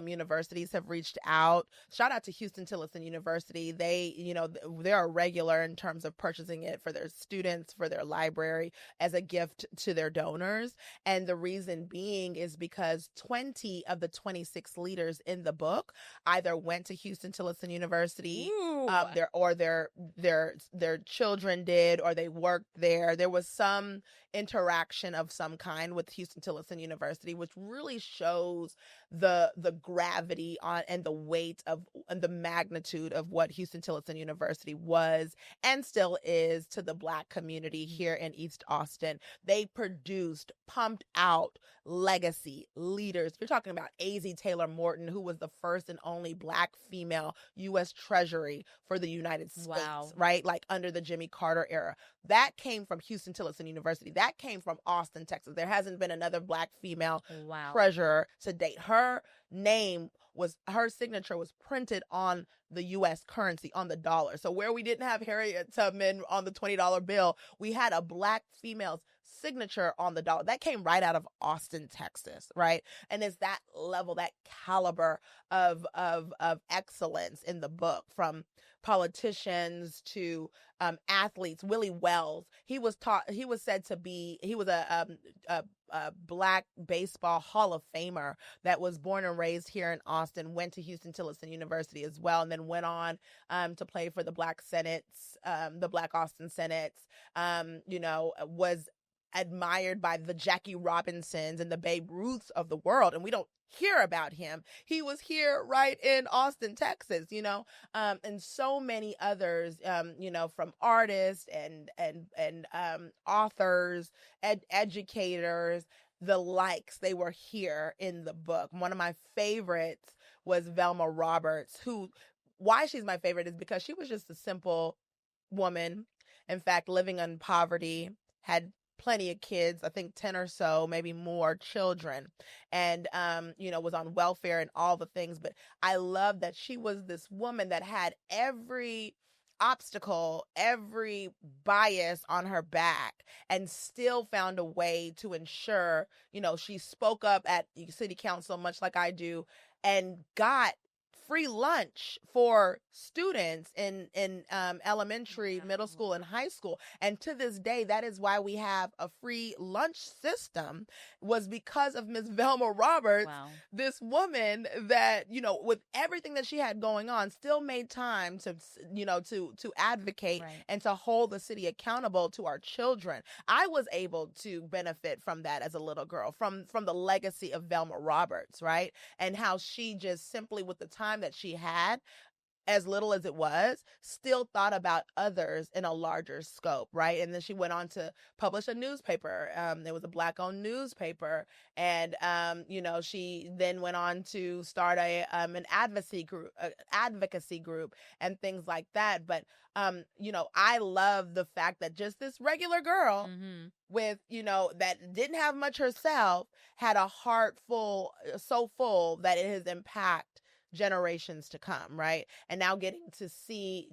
universities have reached out. Shout out to Houston-Tillotson University. They're a regular in terms of purchasing it for their students, for their library, as a gift to their donors. And the reason being is because 20 of the 26 leaders in the book either went to Houston-Tillotson University, their children did, or they worked there. There was some interaction of some kind with Houston-Tillotson University, which really shows the gravity on and the weight of and the magnitude of what Houston-Tillotson University was and still is to the Black community here in East Austin. They pumped out legacy leaders. You're talking about A.Z. Taylor Morton, who was the first and only Black female U.S. Treasury for the United States, right? Like under the Jimmy Carter era. That came from Houston-Tillotson University. That came from Austin, Texas. There hasn't been another Black female treasurer to date. Her signature was printed on the U.S. currency, on the dollar. So where we didn't have Harriet Tubman on the $20 bill, we had a Black female's signature on the dollar. That came right out of Austin, Texas, right? And it's that level, that caliber of excellence in the book, from politicians to athletes. Willie Wells, he was said to be, he was a Black baseball Hall of Famer that was born and raised here in Austin, went to Houston-Tillotson University as well, and then went on to play for the Black Senates, the Black Austin Senates, was admired by the Jackie Robinsons and the Babe Ruths of the world, and we don't hear about him. He was here right in Austin, Texas, and so many others, from artists and authors, educators, the likes. They were here in the book. One of my favorites was Velma Roberts, why she's my favorite is because she was just a simple woman, in fact, living in poverty, had plenty of kids, I think 10 or so, maybe more children, and, was on welfare and all the things. But I love that she was this woman that had every obstacle, every bias on her back, and still found a way to ensure, she spoke up at city council, much like I do, and got free lunch for students in elementary, middle school, and high school. And to this day, that is why we have a free lunch system, was because of Miss Velma Roberts. Wow. This woman that, with everything that she had going on, still made time to advocate, right, and to hold the city accountable to our children. I was able to benefit from that as a little girl, from the legacy of Velma Roberts, right? And how she just simply, with the time that she had, as little as it was, still thought about others in a larger scope, right? And then she went on to publish a newspaper. There was a Black-owned newspaper, and she then went on to start an advocacy group, and things like that. But I love the fact that just this regular girl, mm-hmm, with that didn't have much herself, had a heart so full that it has impacted generations to come, right? And now getting to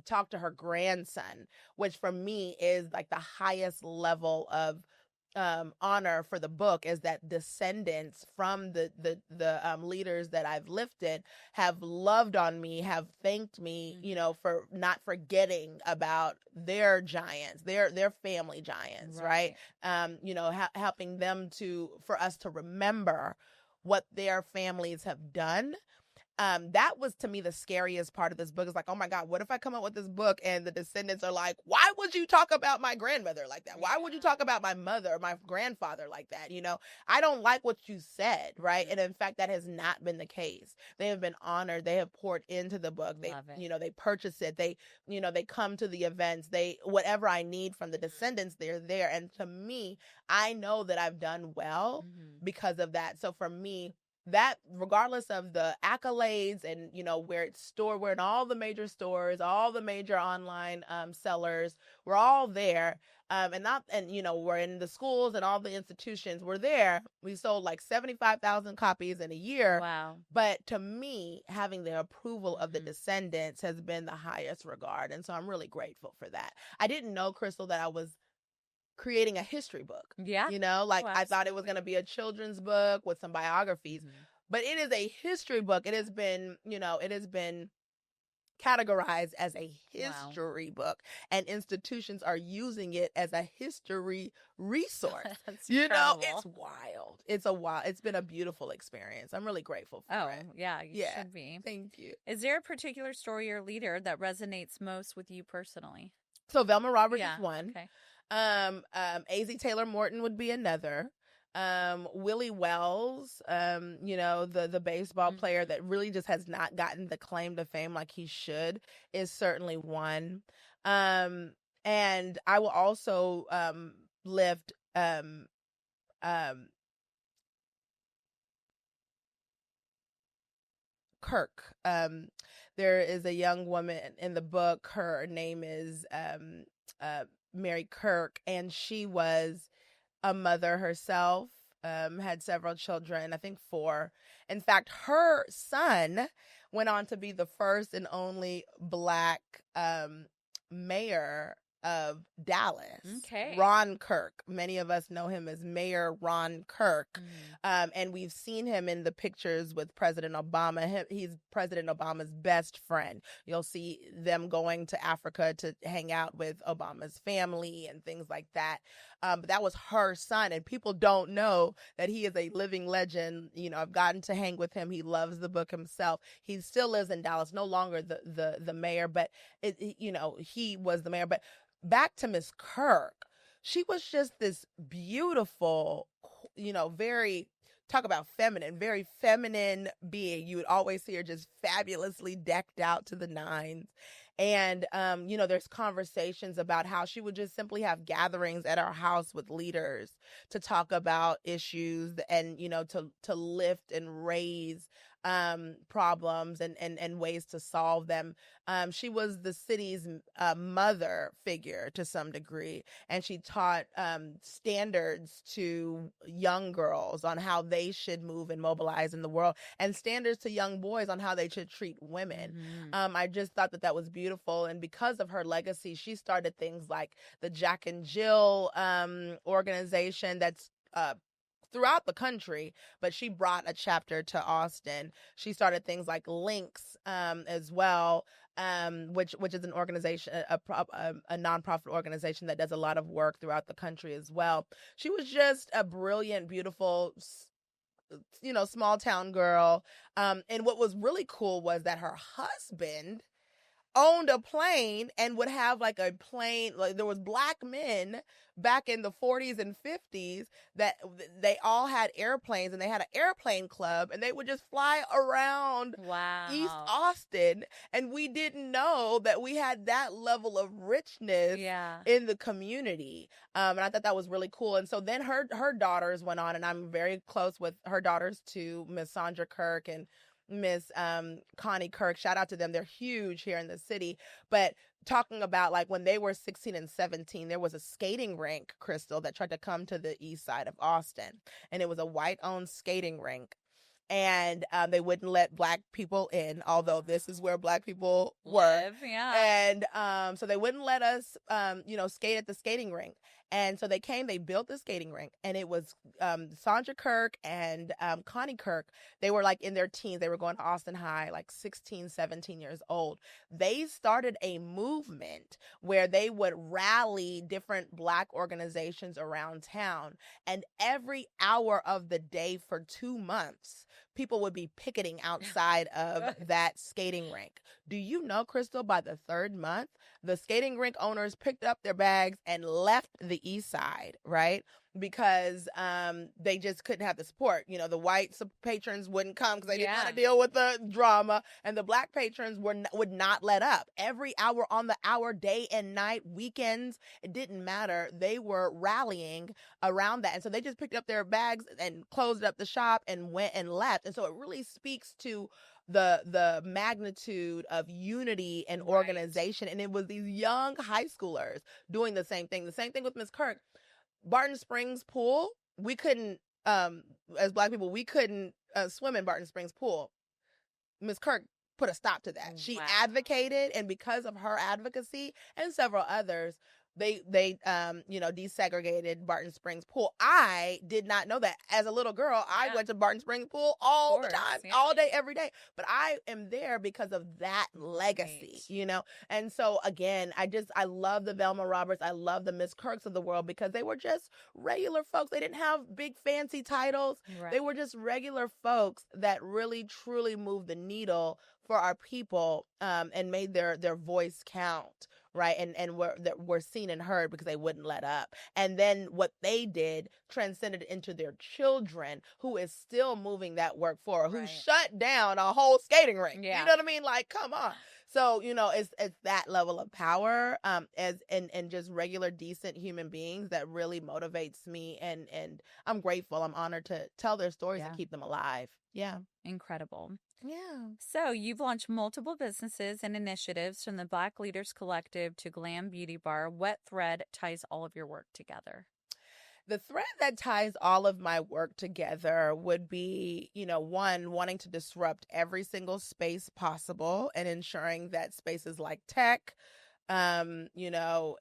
talk to her grandson, which for me is like the highest level of honor for the book, is that descendants from the leaders that I've lifted have loved on me, have thanked me, for not forgetting about their giants, their family giants, right? Helping them for us to remember what their families have done. That was, to me, the scariest part of this book. Is like, oh my God, what if I come up with this book and the descendants are like, why would you talk about my grandmother like that? Why would you talk about my mother or my grandfather like that? I don't like what you said, right? And in fact, that has not been the case. They have been honored. They have poured into the book. They, they purchase it. They, they come to the events. Whatever I need from the descendants, they're there. And to me, I know that I've done well, mm-hmm, because of that. So for me, that, regardless of the accolades and, where it's stored, we're in all the major stores, all the major online sellers, we're all there. We're in the schools and all the institutions, we're there. We sold like 75,000 copies in a year. Wow. But to me, having the approval of the descendants has been the highest regard. And so I'm really grateful for that. I didn't know, Krystle, that I was creating a history book. Yeah. I thought it was going to be a children's book with some biographies, mm-hmm, but it is a history book. It has been, categorized as a history book, and institutions are using it as a history resource. That's incredible. It's wild. It's been a beautiful experience. I'm really grateful for it. Yeah, you should be. Thank you. Is there a particular story or leader that resonates most with you personally? So Velma Roberts is one. Okay. A.Z. Taylor Morton would be another. Willie Wells, the baseball, mm-hmm, player that really just has not gotten the claim to fame like he should, is certainly one. And I will also lift Kirk. There is a young woman in the book. Her name is Mary Kirk, and she was a mother herself, had several children, I think 4. In fact, her son went on to be the first and only Black mayor of Dallas. Okay. Ron Kirk. Many of us know him as Mayor Ron Kirk. And we've seen him in the pictures with President Obama. He's President Obama's best friend. You'll see them going to Africa to hang out with Obama's family and things like that. But that was her son, and people don't know that he is a living legend. You know, I've gotten to hang with him. He loves the book himself. He still lives in Dallas, no longer the mayor, but he was the mayor. But back to Miss Kirk, she was just this beautiful, very, talk about feminine, very feminine being. You would always see her just fabulously decked out to the nines. And, there's conversations about how she would just simply have gatherings at our house with leaders to talk about issues and, to lift and raise problems and ways to solve them. She was the city's mother figure to some degree, and she taught standards to young girls on how they should move and mobilize in the world, and standards to young boys on how they should treat women. I just thought that was beautiful, and because of her legacy, she started things like the Jack and Jill organization that's throughout the country, but she brought a chapter to Austin. She started things like Links as well, which is an organization, a nonprofit organization that does a lot of work throughout the country as well. She was just a brilliant, beautiful, small town girl. And what was really cool was that her husband owned a plane and would have like a plane, like there was Black men back in the 40s and 50s that they all had airplanes, and they had an airplane club, and they would just fly around East Austin, and we didn't know that we had that level of richness in the community. And I thought that was really cool. And so then her daughters went on, and I'm very close with her daughters too, Miss Sandra Kirk and Miss Connie Kirk. Shout out to them. They're huge here in the city. But talking about like when they were 16 and 17, there was a skating rink, Krystle, that tried to come to the east side of Austin. And it was a white-owned skating rink. And they wouldn't let Black people in, although this is where Black people were. And so they wouldn't let us, skate at the skating rink. And so they built the skating rink, and it was Sandra Kirk and Connie Kirk. They were like in their teens. They were going to Austin High, like 16, 17 years old. They started a movement where they would rally different Black organizations around town. And every hour of the day for 2 months, people would be picketing outside of that skating rink. Do you know, Krystle, by the 3rd month, the skating rink owners picked up their bags and left the east side, right? Because they just couldn't have the support. The white patrons wouldn't come because they didn't want to deal with the drama, and the Black patrons would not let up. Every hour on the hour, day and night, weekends, it didn't matter. They were rallying around that, and so they just picked up their bags and closed up the shop and went and left. And so it really speaks to the magnitude of unity and organization. And it was these young high schoolers doing the same thing. The same thing with Miss Kirk. Barton Springs pool, we couldn't, as Black people, we couldn't swim in Barton Springs pool. Miss Kirk put a stop to that. She advocated, and because of her advocacy and several others, they desegregated Barton Springs pool. I did not know that. As a little girl, I went to Barton Springs pool all the time, all day, every day. But I am there because of that legacy, And so again, I love the Velma Roberts. I love the Miss Kirks of the world because they were just regular folks. They didn't have big fancy titles. They were just regular folks that really, truly moved the needle for our people and made their voice count. Right. And were seen and heard because they wouldn't let up. And then what they did transcended into their children, who is still moving that work forward, who shut down a whole skating rink. You know what I mean? Like, come on. So, it's that level of power and just regular, decent human beings that really motivates me. And I'm grateful. I'm honored to tell their stories and keep them alive. Yeah. Incredible. Yeah. So you've launched multiple businesses and initiatives, from the Black Leaders Collective to Glam Beauty Bar. What thread ties all of your work together? The thread that ties all of my work together would be, one, wanting to disrupt every single space possible and ensuring that spaces like tech, you know,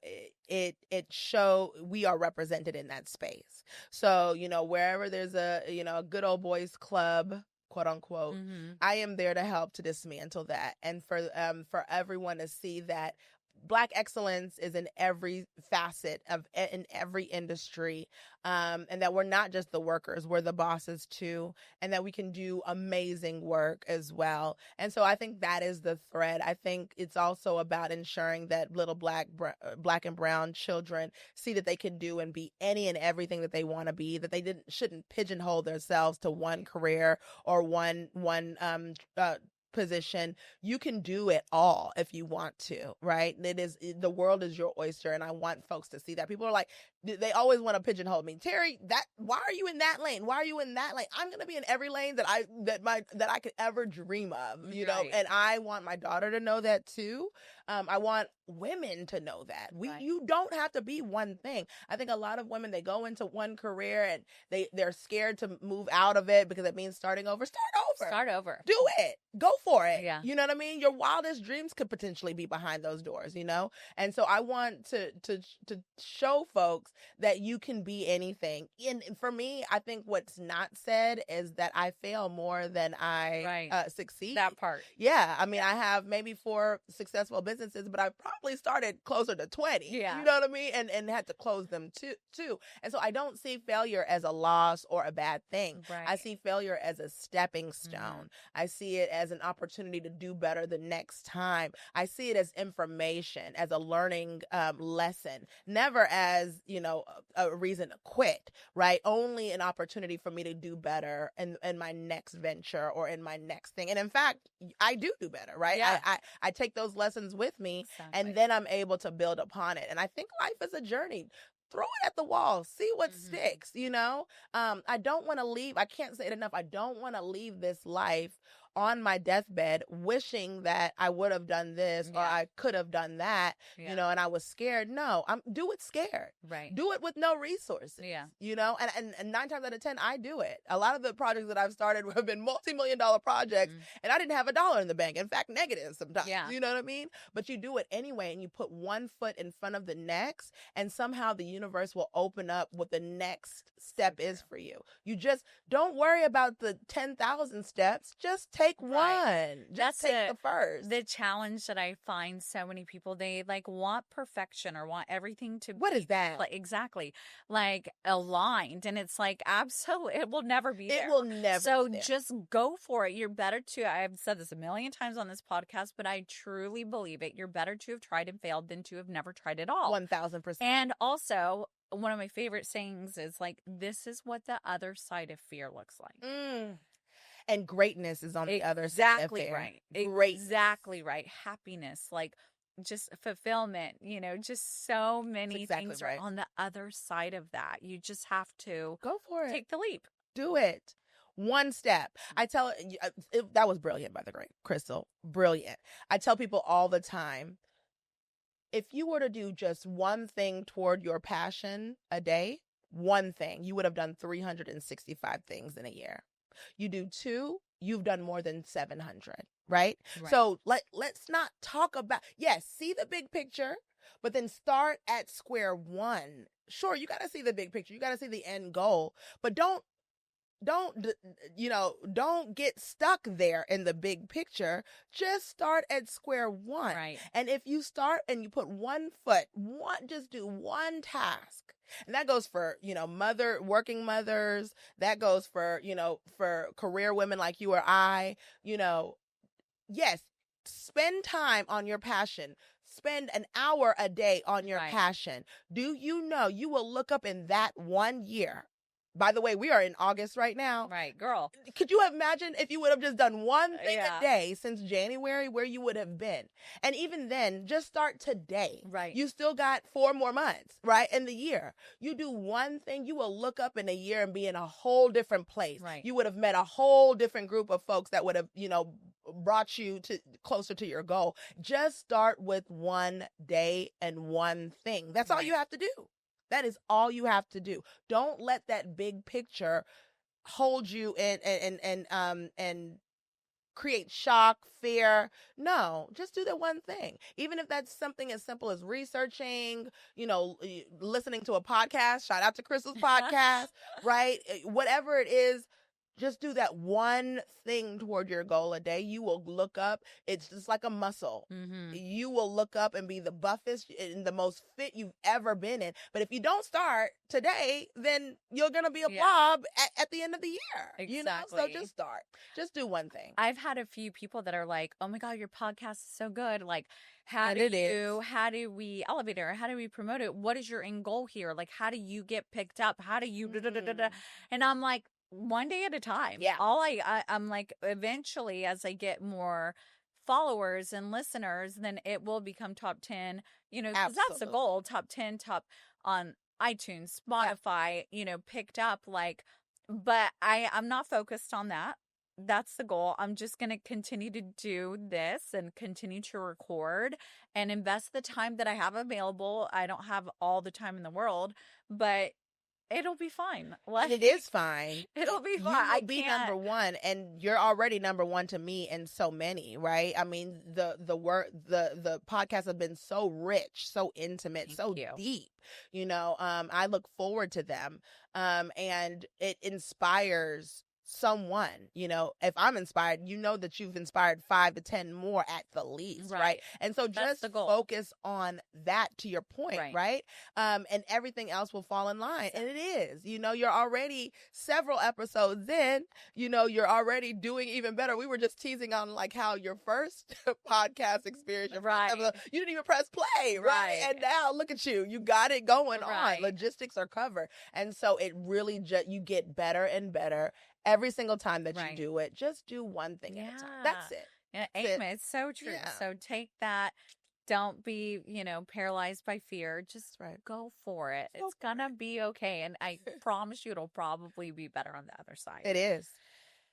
it show we are represented in that space. So, you know, wherever there's a, you know, a good old boys club, quote unquote, I am there to help to dismantle that, and for everyone to see that Black excellence is in every facet of in every industry, and that we're not just the workers, we're the bosses too, and that we can do amazing work as well. And so I think that is the thread. I think it's also about ensuring that little black and brown children see that they can do and be any and everything that they want to be, that they shouldn't pigeonhole themselves to one career or one position. You can do it all if you want to, right? The world is your oyster, and I want folks to see that. People are like, they always want to pigeonhole me. Terry, why are you in that lane? Why are you in that lane? I'm going to be in every lane that I could ever dream of, you know, and I want my daughter to know that too. I want women to know that you don't have to be one thing. I think a lot of women, they go into one career and they're scared to move out of it because it means starting over. Start over. Do it. Go for it. Yeah. You know what I mean? Your wildest dreams could potentially be behind those doors, you know? And so I want to show folks that you can be anything. And for me, I think what's not said is that I fail more than I succeed. That part. Yeah. I mean, I have maybe 4 successful businesses, but I probably started closer to 20. Yeah. You know what I mean? And had to close them too. And so I don't see failure as a loss or a bad thing. Right. I see failure as a stepping stone. I see it as an opportunity to do better the next time. I see it as information, as a learning lesson, never as, you know, a reason to quit, right? Only an opportunity for me to do better in my next venture or in my next thing. And in fact, I do better, right? Yeah. I take those lessons with me, and then I'm able to build upon it. And I think life is a journey. Throw it at the wall. See what sticks, you know? I don't want to leave. I can't say it enough. I don't want to leave this life on my deathbed wishing that I would have done this or I could have done that, you know, and I was scared. No, do it scared. Right. Do it with no resources. Yeah. You know, and 9 times out of 10, I do it. A lot of the projects that I've started have been multi-million-dollar projects, and I didn't have $1 in the bank. In fact, negative sometimes. Yeah. You know what I mean? But you do it anyway, and you put one foot in front of the next, and somehow the universe will open up what the next step is for you. You just don't worry about the 10,000 steps. Just take one. Just take the first. The challenge that I find so many people, they like want perfection or want everything to what is that? Like, exactly. Like aligned. And it's like, absolutely, it will never be there. It will never So just go for it. You're better to, I've said this a million times on this podcast, but I truly believe it. You're better to have tried and failed than to have never tried at all. 1,000%. And also, one of my favorite sayings is like, this is what the other side of fear looks like. And greatness is on the other side of fear. Right. Exactly right. Happiness, like just fulfillment, you know, just so many things are on the other side of that. You just have to go for it. Take the leap. Do it. One step. I tell that was brilliant, by the way, Krystle. Brilliant. I tell people all the time, if you were to do just one thing toward your passion a day, one thing, you would have done 365 things in a year. You do 2, you've done more than 700, right? So let's not talk about, yes, see the big picture, but then start at square one. Sure, you got to see the big picture. You got to see the end goal, but don't get stuck there in the big picture. Just start at square one. Right. And if you start and you put one foot, just do one task. And that goes for, you know, working mothers. That goes for, you know, for career women like you or I, you know, yes, spend time on your passion. Spend an hour a day on your passion. Do you know you will look up in that 1 year? By the way, we are in August right now. Right, girl. Could you imagine if you would have just done one thing a day since January, where you would have been? And even then, just start today. Right. You still got 4 more months, right, in the year. You do one thing, you will look up in a year and be in a whole different place. Right. You would have met a whole different group of folks that would have, you know, brought you closer to your goal. Just start with one day and one thing. That's all you have to do. That is all you have to do. Don't let that big picture hold you and create shock, fear. No, just do the one thing. Even if that's something as simple as researching, listening to a podcast, shout out to Krystle's podcast, right? Whatever it is, just do that one thing toward your goal a day. You will look up. It's just like a muscle. Mm-hmm. You will look up and be the buffest and the most fit you've ever been in. But if you don't start today, then you're going to be a blob at the end of the year. Exactly. So just start. Just do one thing. I've had a few people that are like, oh my God, your podcast is so good. Like, how do we elevate it? Or how do we promote it? What is your end goal here? Like, how do you get picked up? How do you, And I'm like, one day at a time. Yeah. I'm like, eventually, as I get more followers and listeners, then it will become top 10, because that's the goal. Top 10, top on iTunes, Spotify, picked up, like, but I'm not focused on that. That's the goal. I'm just going to continue to do this and continue to record and invest the time that I have available. I don't have all the time in the world, but it'll be fine. It is fine. It'll be fine. I be number one, and you're already number one to me and so many, right? I mean, the work, the podcasts have been so rich, so intimate, so deep. I look forward to them, and it inspires someone. If I'm inspired, that you've inspired 5 to 10 more at the least, right? And so just focus on that, to your point, right? And everything else will fall in line. And it is, you're already several episodes in, you're already doing even better. We were just teasing on like how your first podcast experience, you didn't even press play, right? And now look at you got it going on. Logistics are covered. And so it really you get better and better every single time that you do it. Just do one thing at a time. That's it. Yeah, aim it. It's so true. Yeah. So take that. Don't be, paralyzed by fear. Just go for it. It's gonna be okay. And I promise you it'll probably be better on the other side. It is.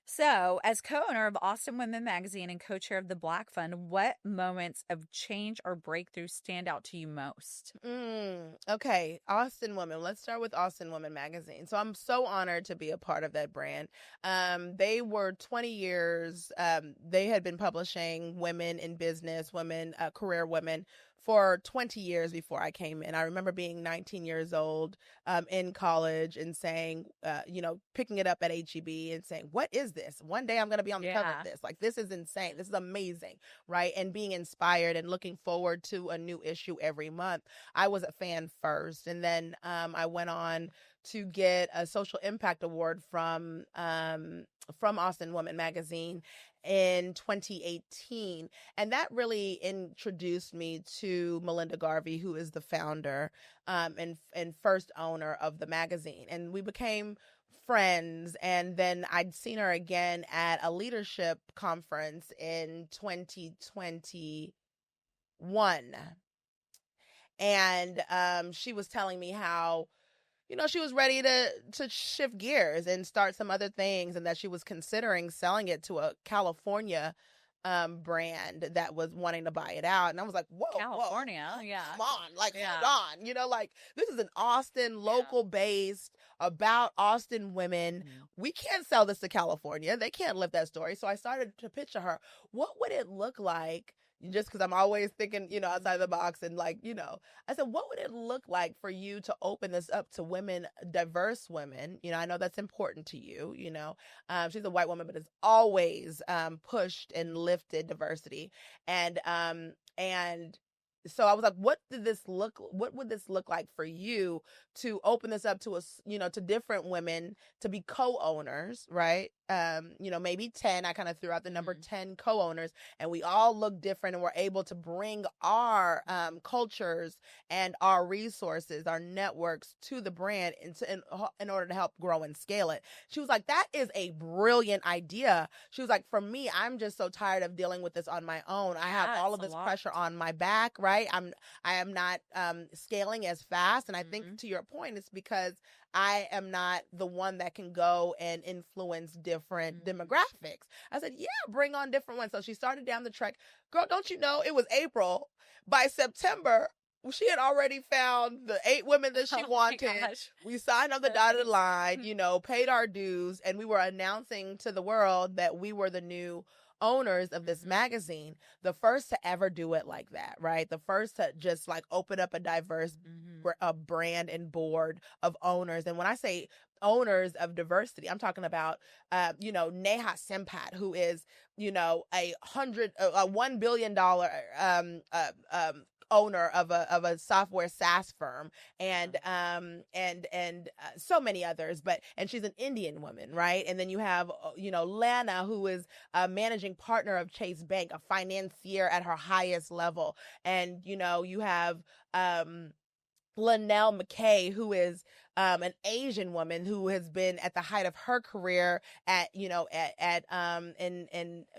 So, as co-owner of Austin Women Magazine and co-chair of the Black Fund, what moments of change or breakthrough stand out to you most? Okay, Austin Women. Let's start with Austin Women Magazine. So I'm so honored to be a part of that brand. They were 20 years. They had been publishing women in business, career women, for 20 years before I came in. I remember being 19 years old in college and saying, picking it up at HEB and saying, what is this? One day I'm going to be on the cover of this. Like, this is insane. This is amazing, right? And being inspired and looking forward to a new issue every month. I was a fan first. And then I went on to get a social impact award from Austin Women Magazine in 2018. And that really introduced me to Melinda Garvey, who is the founder and first owner of the magazine. And we became friends. And then I'd seen her again at a leadership conference in 2021. And she was telling me how she was ready to shift gears and start some other things, and that she was considering selling it to a California brand that was wanting to buy it out. And I was like, whoa, California, come on, hold on. This is an Austin local based about Austin women. We can't sell this to California. They can't live that story. So I started to pitch to her, what would it look like? Just because I'm always thinking, outside the box, and I said, what would it look like for you to open this up to women, diverse women? I know that's important to you. She's a white woman, but has always pushed and lifted diversity, and so I was like, what would this look like for you to open this up to to different women to be co-owners, right? Maybe 10, I kind of threw out the number 10 co-owners, and we all look different, and we're able to bring our cultures and our resources, our networks to the brand in order to help grow and scale it. She was like, that is a brilliant idea. She was like, for me, I'm just so tired of dealing with this on my own. I have all of this pressure on my back, right? I am not scaling as fast. And I think, to your point, it's because I am not the one that can go and influence different demographics. I said, yeah, bring on different ones. So she started down the track. Girl, don't you know, it was April. By September, she had already found the 8 women that she wanted. We signed on the dotted line, paid our dues, and we were announcing to the world that we were the new owners of this magazine, the first to ever do it like that, right? The first to just like open up a diverse brand and board of owners. And when I say owners of diversity, I'm talking about, Neha Sempat, who is, a $1 billion owner of a software SaaS firm, and so many others, and she's an Indian woman, right? And then you have Lana, who is a managing partner of Chase Bank, a financier at her highest level, and you have Linnell McKay, who is an Asian woman who has been at the height of her career in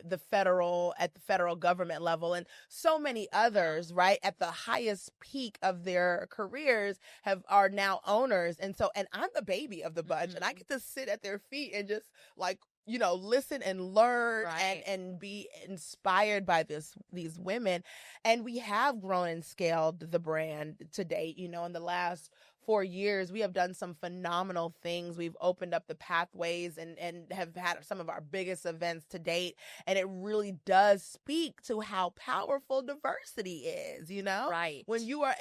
the federal government level, and so many others, right, at the highest peak of their careers are now owners. And I'm the baby of the bunch, and I get to sit at their feet and just like listen and learn, right, and be inspired by these women. And we have grown and scaled the brand to date. In the last 4 years, we have done some phenomenal things. We've opened up the pathways and have had some of our biggest events to date. And it really does speak to how powerful diversity is, Right. When you are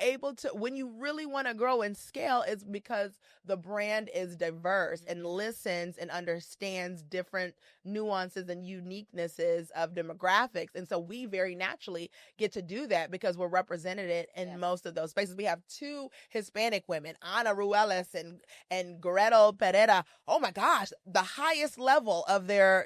when you really want to grow and scale, it's because the brand is diverse and listens and understands different nuances and uniquenesses of demographics. And so we very naturally get to do that because we're represented in most of those spaces. We have 2 Hispanic women, Ana Ruelas and Gretel Pereira. Oh my gosh, the highest level of their,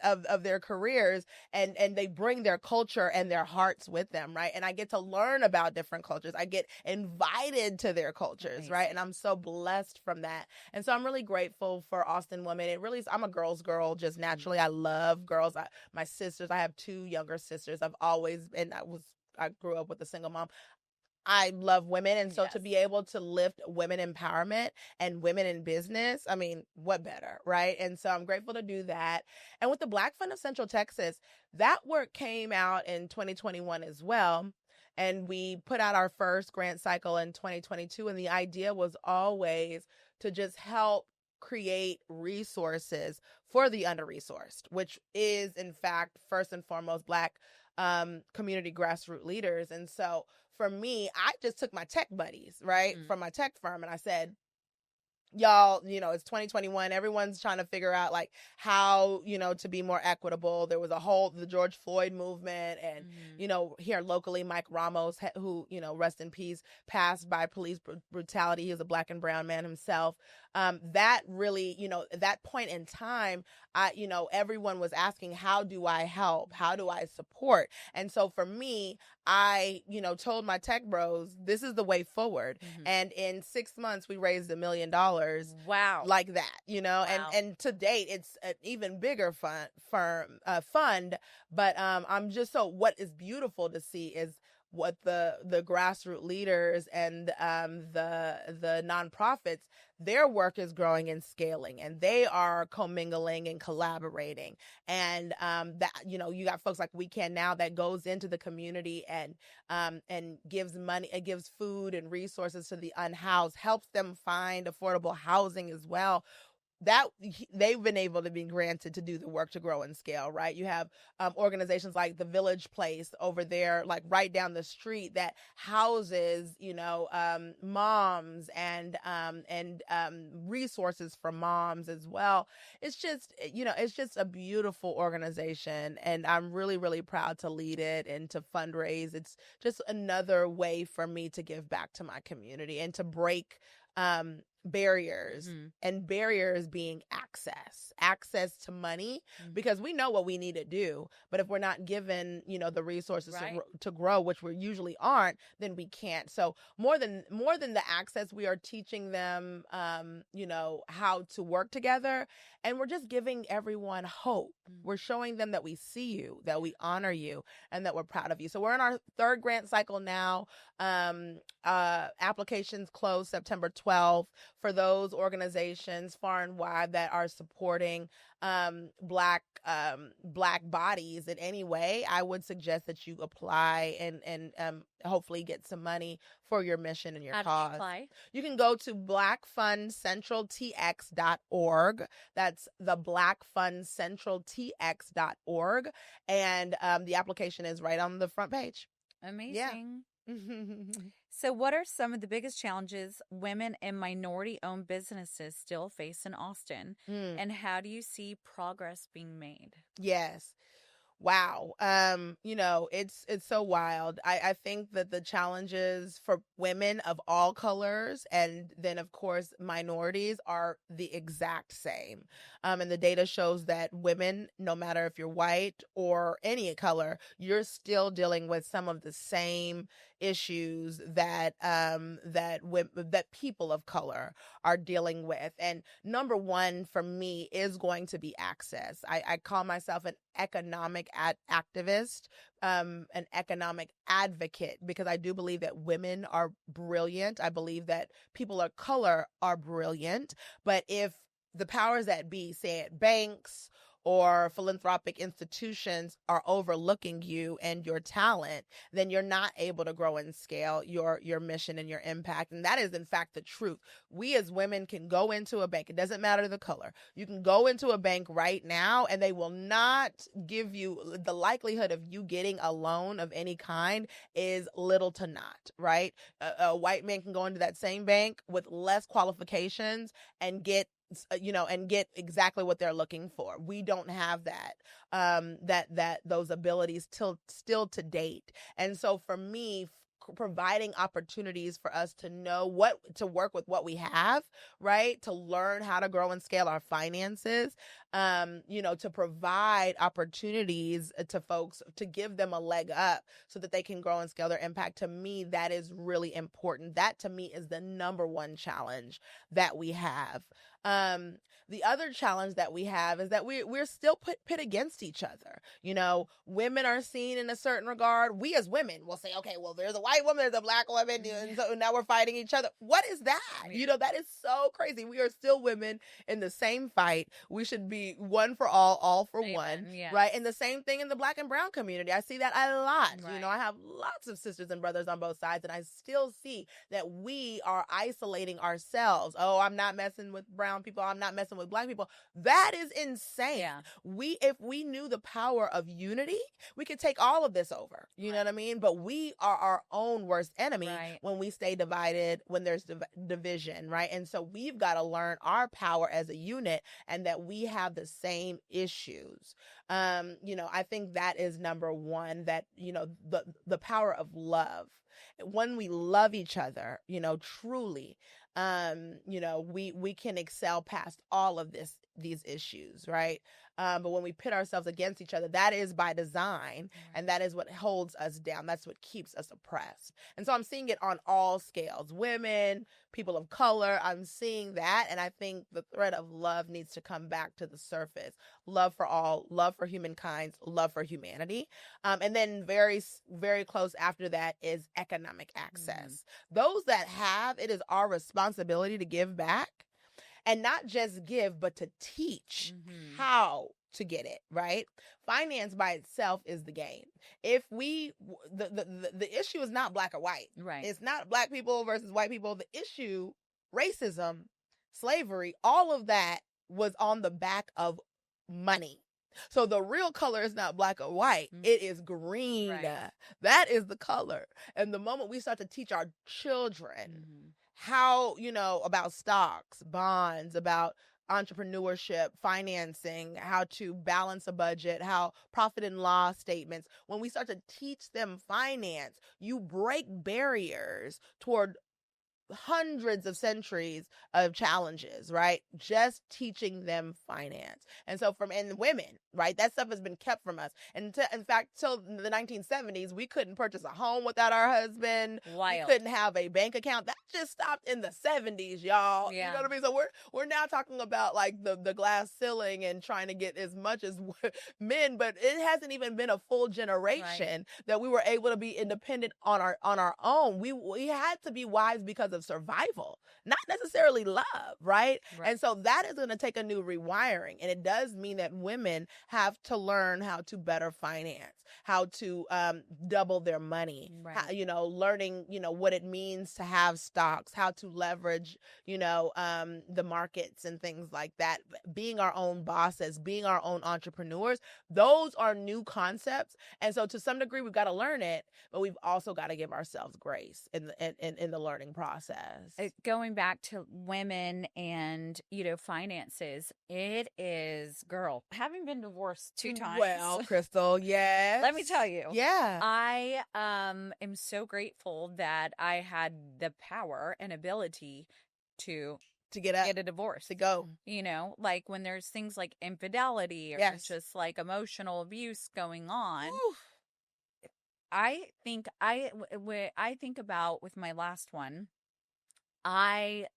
of their careers, and they bring their culture and their hearts with them, right? And I get to learn about different cultures. I get invited to their cultures, amazing, right? And I'm so blessed from that. And so I'm really grateful for Austin Women. It really is, I'm a girl's girl just naturally. I love girls. My sisters, I have 2 younger sisters. I grew up with a single mom. I love women. And so to be able to lift women empowerment and women in business, I mean, what better, right? And so I'm grateful to do that. And with the Black Fund of Central Texas, that work came out in 2021 as well. And we put out our first grant cycle in 2022. And the idea was always to just help create resources for the under-resourced, which is, in fact, first and foremost, Black community grassroots leaders. And so for me, I just took my tech buddies, right, from my tech firm, and I said, y'all, it's 2021. Everyone's trying to figure out like how, to be more equitable. There was the George Floyd movement, and, here locally, Mike Ramos, who, rest in peace, passed by police brutality. He was a Black and brown man himself. That really, at that point in time, everyone was asking, how do I help? How do I support? And so for me, I, told my tech bros, this is the way forward. And in 6 months, we raised $1 million. Wow. Like that, wow. And to date, it's an even bigger fund. But I'm just what is beautiful to see is what the grassroots leaders and the nonprofits, their work is growing and scaling, and they are commingling and collaborating. And that you got folks like We Can Now that goes into the community and gives money, it gives food and resources to the unhoused, helps them find affordable housing as well. That they've been able to be granted to do the work to grow and scale, right? You have organizations like the Village Place over there, like right down the street, that houses, moms and resources for moms as well. It's just, it's just a beautiful organization, and I'm really, really proud to lead it and to fundraise. It's just another way for me to give back to my community and to break barriers, and barriers being access to money, because we know what we need to do, but if we're not given the resources to grow, which we usually aren't, then we can't. So more than the access, we are teaching them how to work together, and we're just giving everyone hope. We're showing them that we see you, that we honor you, and that we're proud of you. So we're in our 3rd grant cycle now. Applications close September 12th for those organizations far and wide that are are supporting black bodies in any way, I would suggest that you apply and hopefully get some money for your mission and your cause. Apply? You can go to blackfundcentraltx.org. That's the blackfundcentraltx.org. And the application is right on the front page. Amazing. Yeah. So what are some of the biggest challenges women and minority-owned businesses still face in Austin? And how do you see progress being made? Yes. Wow. It's so wild. I think that the challenges for women of all colors and then of course minorities are the exact same. And the data shows that women, no matter if you're white or any color, you're still dealing with some of the same issues that people of color are dealing with. And number one for me is going to be access. I call myself an economic activist, an economic advocate, because I do believe that women are brilliant. I believe that people of color are brilliant. But if the powers that be, say at banks or philanthropic institutions, are overlooking you and your talent, then you're not able to grow and scale your mission and your impact. And that is, in fact, the truth. We as women can go into a bank. It doesn't matter the color. You can go into a bank right now and they will not give you, the likelihood of you getting a loan of any kind is little to not, right? A white man can go into that same bank with less qualifications and get exactly what they're looking for. We don't have that, those abilities still to date. And so for me, providing opportunities for us to know what to work with what we have, right? To learn how to grow and scale our finances, to provide opportunities to folks, to give them a leg up so that they can grow and scale their impact. To me, that is really important. That to me is the number one challenge that we have. The other challenge that we have is that we're still pit against each other. Women are seen in a certain regard. We as women will say, okay, well, there's a white woman, there's a black woman, and so now we're fighting each other. What is that? That is so crazy. We are still women in the same fight. We should be one for all for one, yes. Right? And the same thing in the black and brown community. I see that a lot. Right. I have lots of sisters and brothers on both sides, and I still see that we are isolating ourselves. Oh, I'm not messing with brown people. I'm not messing with black people. That is insane. Yeah. If we knew the power of unity, we could take all of this over. You know what I mean? But we are our own worst enemy when we stay divided, when there's division, right? And so we've got to learn our power as a unit and that we have the same issues. I think that is number one, that, the power of love. When we love each other, truly, we can excel past all of these issues, right? But when we pit ourselves against each other, that is by design, and that is what holds us down. That's what keeps us oppressed. And so I'm seeing it on all scales. Women, people of color, I'm seeing that, and I think the thread of love needs to come back to the surface. Love for all, love for humankind, love for humanity. And then very, very close after that is economic access. Those that have, it is our responsibility to give back. And not just give, but to teach how to get it, right? Finance by itself is the game. If the issue is not black or white. Right. It's not black people versus white people. The issue, racism, slavery, all of that was on the back of money. So the real color is not black or white. It is green. Right. That is the color. And the moment we start to teach our children how, about stocks, bonds, about entrepreneurship, financing, how to balance a budget, how profit and loss statements, when we start to teach them finance, you break barriers toward hundreds of centuries of challenges, right? Just teaching them finance. And so and women, right? That stuff has been kept from us. And in fact, till the 1970s, we couldn't purchase a home without our husband. Wild. We couldn't have a bank account. That just stopped in the 70s, y'all. Yeah. You know what I mean? So we're now talking about like the glass ceiling and trying to get as much as men, but it hasn't even been a full generation that we were able to be independent on our own. We had to be wives because of of survival, not necessarily love, right? And so that is going to take a new rewiring. And it does mean that women have to learn how to better finance, how to double their money, how, learning, what it means to have stocks, how to leverage, the markets and things like that. Being our own bosses, being our own entrepreneurs, those are new concepts. And so to some degree, we've got to learn it, but we've also got to give ourselves grace in the learning process. Going back to women and, finances, it is, girl, having been divorced 2 times. Well, Krystle, yes. Let me tell you. Yeah. I am so grateful that I had the power and ability to get a divorce, to go, like when there's things like infidelity or just like emotional abuse going on. Oof. I think about with my last one, I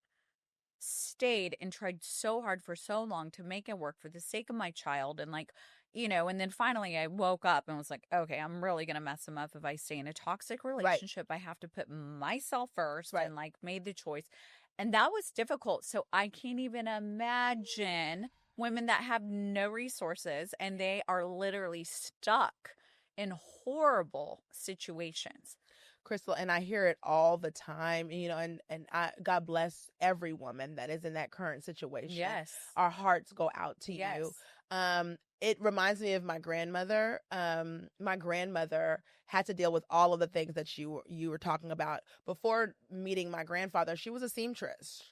stayed and tried so hard for so long to make it work for the sake of my child. And and then finally I woke up and was like, okay, I'm really going to mess him up if I stay in a toxic relationship. Right. I have to put myself first, and made the choice. And that was difficult. So I can't even imagine women that have no resources and they are literally stuck in horrible situations. Krystle, and I hear it all the time, and God bless every woman that is in that current situation. Yes. Our hearts go out to you. It reminds me of my grandmother. My grandmother had to deal with all of the things that you were talking about. Before meeting my grandfather, she was a seamstress.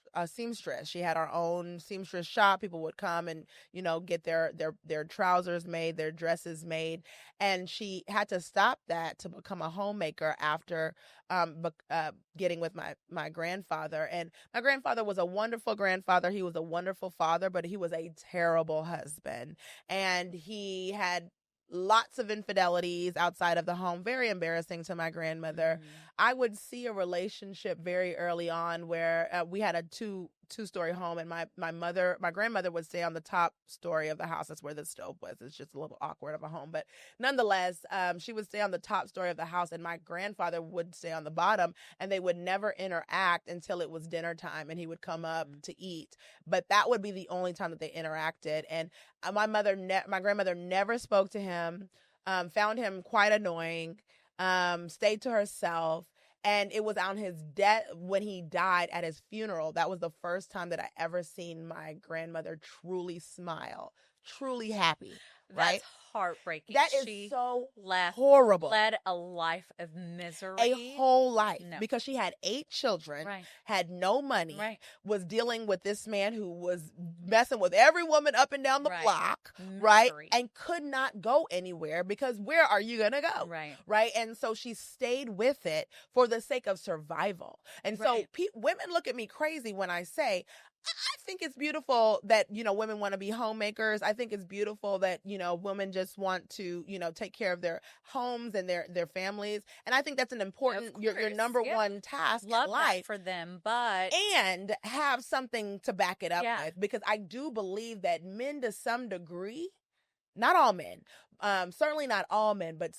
She had her own seamstress shop. People would come and, get their trousers made, their dresses made. And she had to stop that to become a homemaker after getting with my grandfather. And my grandfather was a wonderful grandfather. He was a wonderful father, but he was a terrible husband. And he had lots of infidelities outside of the home. Very embarrassing to my grandmother. I would see a relationship very early on where we had a two-story home, and my grandmother would stay on the top story of the house. That's where the stove was. It's just a little awkward of a home, but nonetheless, she would stay on the top story of the house, and my grandfather would stay on the bottom, and they would never interact until it was dinner time, and he would come up to eat. But that would be the only time that they interacted. And my grandmother never spoke to him, found him quite annoying, stayed to herself. And it was on his death, when he died, at his funeral. That was the first time that I ever seen my grandmother truly smile, truly happy. Right? That's heartbreaking. That is so horrible. Led a life of misery. A whole life. No. Because she had 8 children, had no money, was dealing with this man who was messing with every woman up and down the block, misery. And could not go anywhere because where are you going to go? Right. And so she stayed with it for the sake of survival. And so women look at me crazy when I say, I think it's beautiful that, women want to be homemakers. I think it's beautiful that, women just want to, take care of their homes and their families. And I think that's an important, your number one task in life. That for them, but. And have something to back it up with. Because I do believe that men to some degree, not all men, certainly not all men, but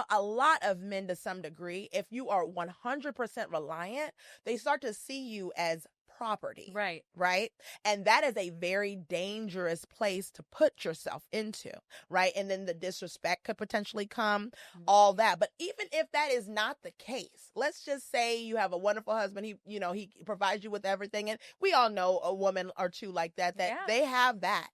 a lot of men to some degree, if you are 100% reliant, they start to see you as property. Right. And that is a very dangerous place to put yourself into. Right. And then the disrespect could potentially come, all that. But even if that is not the case, let's just say you have a wonderful husband. He provides you with everything. And we all know a woman or two like that they have that.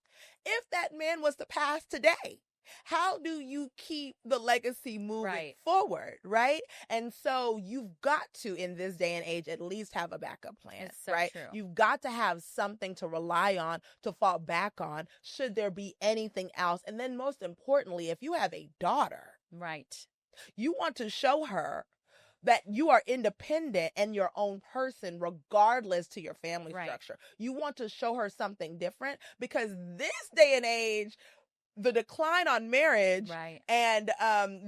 If that man was to pass today, how do you keep the legacy moving forward, right? And so you've got to, in this day and age, at least have a backup plan, it's so right? True. You've got to have something to rely on, to fall back on, should there be anything else. And then most importantly, if you have a daughter, you want to show her that you are independent and your own person, regardless to your family structure. You want to show her something different, because this day and age, the decline on marriage, right, and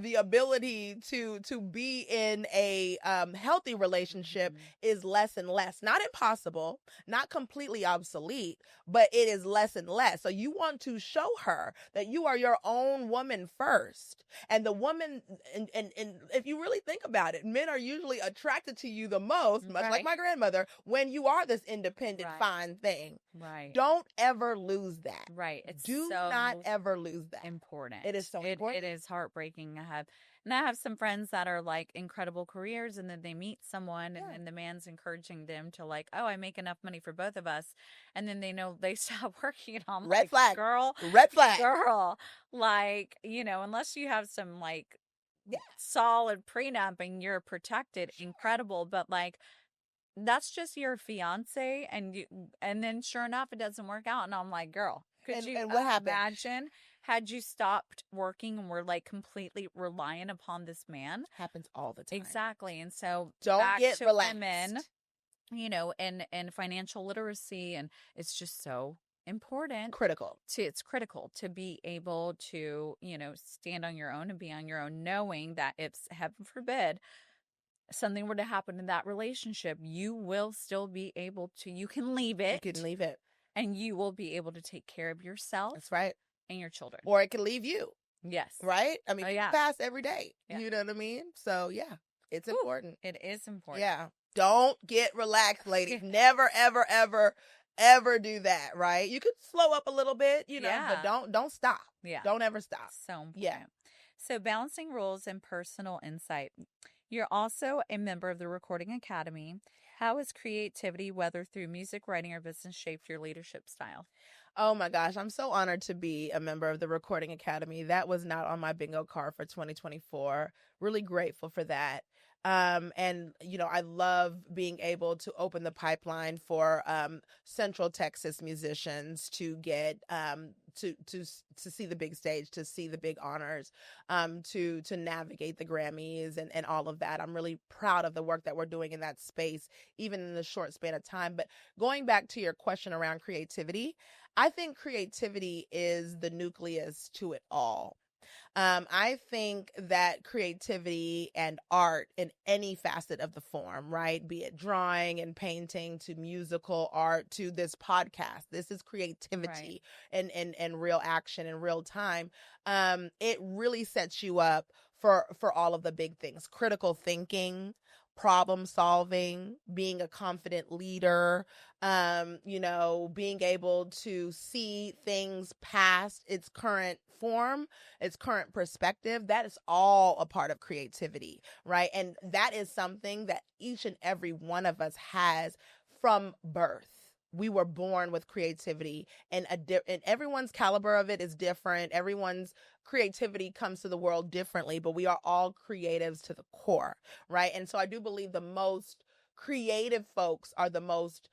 the ability to be in a healthy relationship is less and less. Not impossible, not completely obsolete, but it is less and less. So you want to show her that you are your own woman first. And the woman, and if you really think about it, men are usually attracted to you the most, much like my grandmother, when you are this independent, fine thing. Right. Don't ever lose that. Right. It's Do so not ever lose that. important. It is so important. It is heartbreaking. I have some friends that are like incredible careers, and then they meet someone and then the man's encouraging them to like, oh, I make enough money for both of us. And then they know they stop working, and I'm Red like, flag. girl, like, unless you have some like solid prenup and you're protected, incredible. But like, that's just your fiance, and then sure enough it doesn't work out, and I'm like, girl, could you and what happened? imagine had you stopped working and were like completely reliant upon this man? Happens all the time. Exactly. And so don't get relaxed. Women, and financial literacy, and it's just so important, it's critical to be able to stand on your own and be on your own, knowing that if, heaven forbid, something were to happen in that relationship, you will still be able to, you can leave it. And you will be able to take care of yourself. That's right. And your children. Or it can leave you. Yes. Right? I mean, you pass every day. Yeah. You know what I mean? So, yeah, it's important. It is important. Yeah. Don't get relaxed, ladies. Never, ever, ever, ever do that, right? You could slow up a little bit, but don't stop. Yeah. Don't ever stop. So important. Yeah. So balancing rules and personal insight. You're also a member of the Recording Academy. How has creativity, whether through music, writing, or business, shaped your leadership style? Oh my gosh, I'm so honored to be a member of the Recording Academy. That was not on my bingo card for 2024. Really grateful for that. And I love being able to open the pipeline for Central Texas musicians to get to see the big stage, to see the big honors, to navigate the Grammys and all of that. I'm really proud of the work that we're doing in that space, even in the short span of time. But going back to your question around creativity, I think creativity is the nucleus to it all. I think that creativity and art in any facet of the form, right? Be it drawing and painting to musical art to this podcast. This is creativity and real action in real time. It really sets you up for all of the big things. Critical thinking, problem solving, being a confident leader, being able to see things past its current form, its current perspective. That is all a part of creativity, right? And that is something that each and every one of us has from birth. We were born with creativity, and everyone's caliber of it is different. Everyone's creativity comes to the world differently, but we are all creatives to the core, right? And so I do believe the most creative folks are the most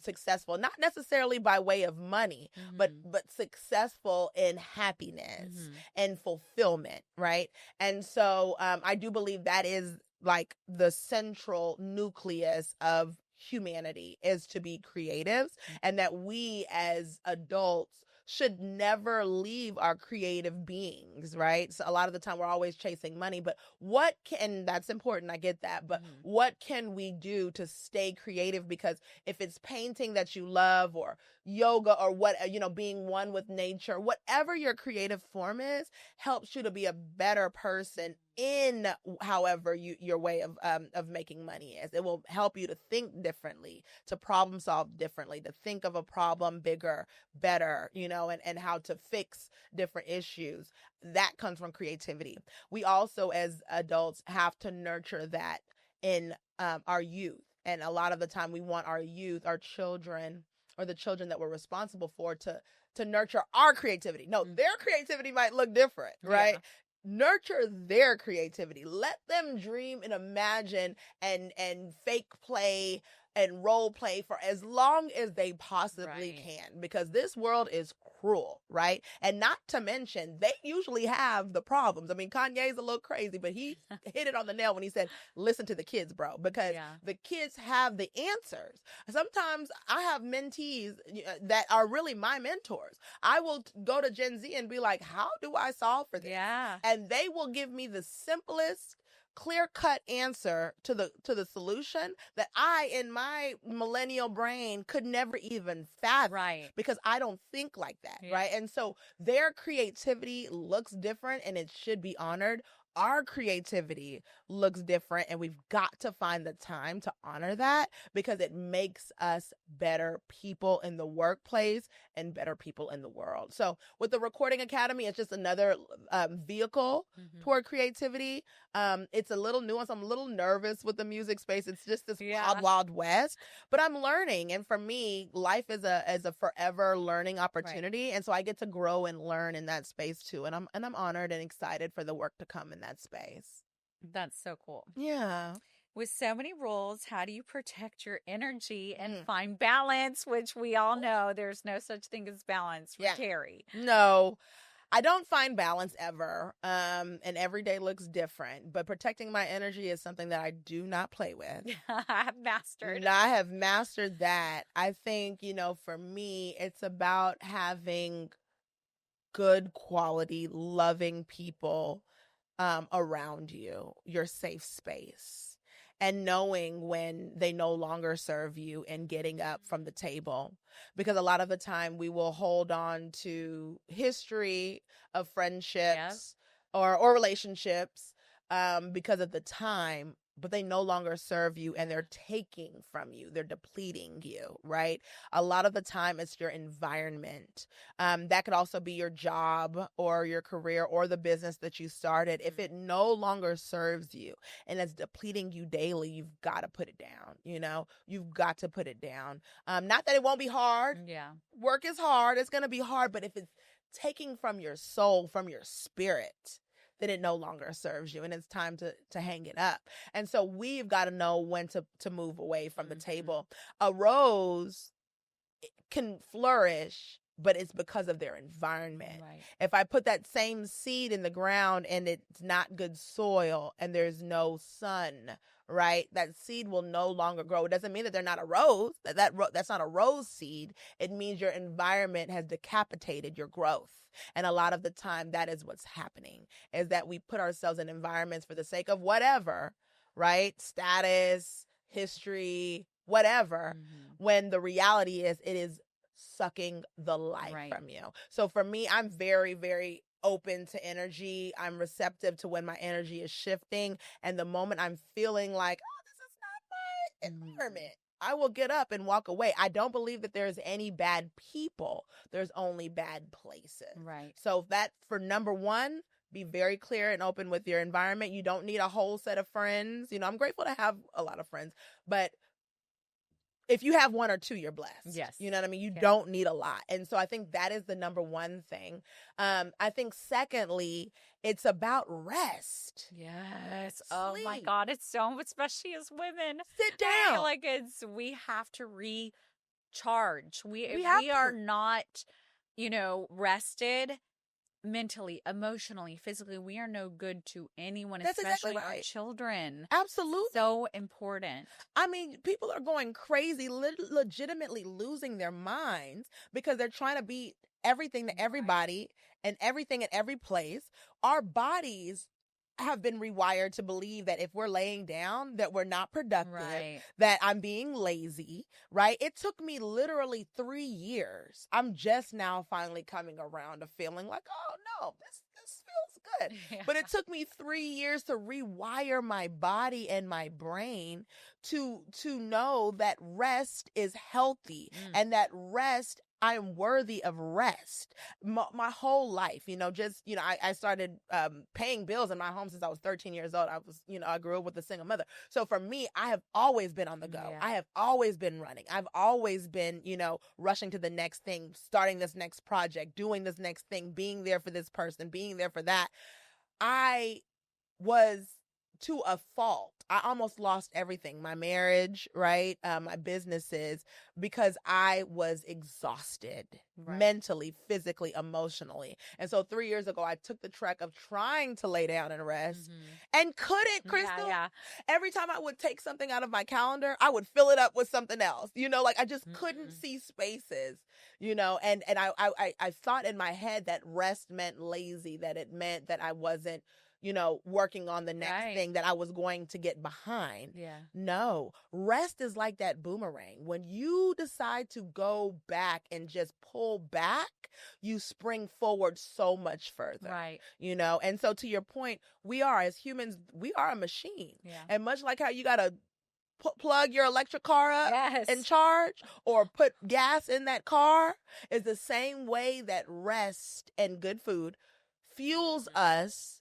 successful, not necessarily by way of money, but successful in happiness and fulfillment, right? And so I do believe that is like the central nucleus of humanity, is to be creatives, and that we as adults should never leave our creative beings, right? So a lot of the time we're always chasing money, but that's important, I get that, but what can we do to stay creative? Because if it's painting that you love, or yoga, or being one with nature, whatever your creative form is, helps you to be a better person in however your way of making money is. It will help you to think differently, to problem solve differently, to think of a problem bigger, better, and how to fix different issues. That comes from creativity. We also, as adults, have to nurture that in our youth. And a lot of the time we want our youth, our children, or the children that we're responsible for, to nurture our creativity. No, their creativity might look different, right? Yeah. Nurture their creativity. Let them dream and imagine and fake play and role play for as long as they possibly can, because this world is cruel, right? And not to mention, they usually have the problems. I mean, Kanye's a little crazy, but he hit it on the nail when he said, listen to the kids, bro, because the kids have the answers. Sometimes I have mentees that are really my mentors. I will go to Gen Z and be like, how do I solve for this? Yeah. And they will give me the simplest, clear-cut answer to the solution that I, in my millennial brain, could never even fathom, because I don't think like that, right? And so their creativity looks different, and it should be honored. Our creativity looks different, and we've got to find the time to honor that, because it makes us better people in the workplace and better people in the world. So with the Recording Academy, it's just another vehicle toward creativity. It's a little nuanced. I'm a little nervous with the music space. It's just this wild, wild west, but I'm learning. And for me, life is a forever learning opportunity. And so I get to grow and learn in that space too. And I'm honored and excited for the work to come in that space. That's so cool. Yeah. With so many roles, how do you protect your energy and find balance? Which we all know there's no such thing as balance for Terry. No, I don't find balance ever. And every day looks different. But protecting my energy is something that I do not play with. I have mastered. I have mastered that. I think, for me, it's about having good quality, loving people around you, your safe space, and knowing when they no longer serve you and getting up from the table. Because a lot of the time we will hold on to history of friendships or relationships because of the time, but they no longer serve you, and they're taking from you. They're depleting you, right? A lot of the time it's your environment. That could also be your job or your career or the business that you started. If it no longer serves you and it's depleting you daily, you've got to put it down. You've got to put it down. Not that it won't be hard. Yeah. Work is hard. It's going to be hard. But if it's taking from your soul, from your spirit, then it no longer serves you, and it's time to hang it up. And so we've got to know when to move away from the table. A rose can flourish, but it's because of their environment. Right. If I put that same seed in the ground and it's not good soil and there's no sun, right, that seed will no longer grow. It doesn't mean that they're not a rose, that's not a rose seed. It means your environment has decapitated your growth. And a lot of the time that is what's happening, is that we put ourselves in environments for the sake of whatever, right? Status, history, whatever, when the reality is it is sucking the life from you. So for me, I'm very, very open to energy. I'm receptive to when my energy is shifting. And the moment I'm feeling like, oh, this is not my environment, I will get up and walk away. I don't believe that there's any bad people. There's only bad places. Right. So that, for number one, be very clear and open with your environment. You don't need a whole set of friends. I'm grateful to have a lot of friends, but if you have one or two, you're blessed. Yes. You know what I mean? You don't need a lot. And so I think that is the number one thing. I think secondly, it's about rest. Yes. Sleep. Oh my God. It's so, especially as women. Sit down. I feel like we have to recharge. We are not, rested mentally, emotionally, physically, we are no good to anyone, That's especially exactly right. our children. Absolutely. So important. I mean, people are going crazy, legitimately losing their minds because they're trying to be everything to everybody and everything at every place. Our bodies have been rewired to believe that if we're laying down, that we're not productive, that I'm being lazy, right? It took me literally 3 years. I'm just now finally coming around to feeling like, oh no, this feels good. Yeah. But it took me 3 years to rewire my body and my brain to know that rest is healthy and that rest, I am worthy of rest. My whole life, I started paying bills in my home since I was 13 years old. I grew up with a single mother. So for me, I have always been on the go. Yeah. I have always been running. I've always been, rushing to the next thing, starting this next project, doing this next thing, being there for this person, being there for that. I was to a fault. I almost lost everything, my marriage, right? My businesses, because I was exhausted mentally, physically, emotionally. And so 3 years ago, I took the trek of trying to lay down and rest and couldn't, Krystle. Yeah. Every time I would take something out of my calendar, I would fill it up with something else, like I just couldn't see spaces, and I thought in my head that rest meant lazy, that it meant that I wasn't, working on the next thing, that I was going to get behind. Yeah. No, rest is like that boomerang. When you decide to go back and just pull back, you spring forward so much further. Right. And so to your point, as humans, we are a machine. Yeah. And much like how you got to plug your electric car up and charge, or put gas in that car, is the same way that rest and good food fuels us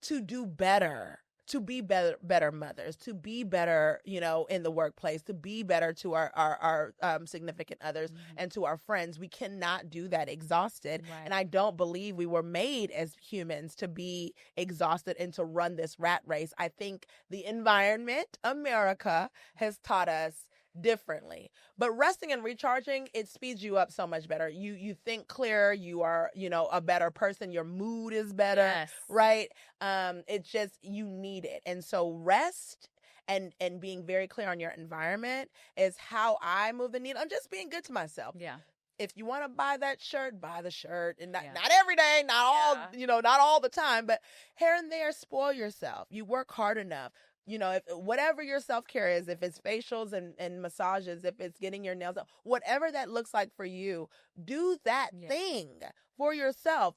to do better, to be better mothers, to be better, in the workplace, to be better to our significant others and to our friends. We cannot do that exhausted. Right. And I don't believe we were made as humans to be exhausted and to run this rat race. I think the environment, America, has taught us differently. But resting and recharging, it speeds you up so much better. You think clearer, you are, a better person, your mood is better, right? It's just, you need it. And so rest and being very clear on your environment is how I move the needle. I'm just being good to myself. Yeah. If you want to buy that shirt, buy the shirt. And not every day, not all the time, but here and there, spoil yourself. You work hard enough. If whatever your self-care is, if it's facials and massages, if it's getting your nails done, whatever that looks like for you, do that thing for yourself.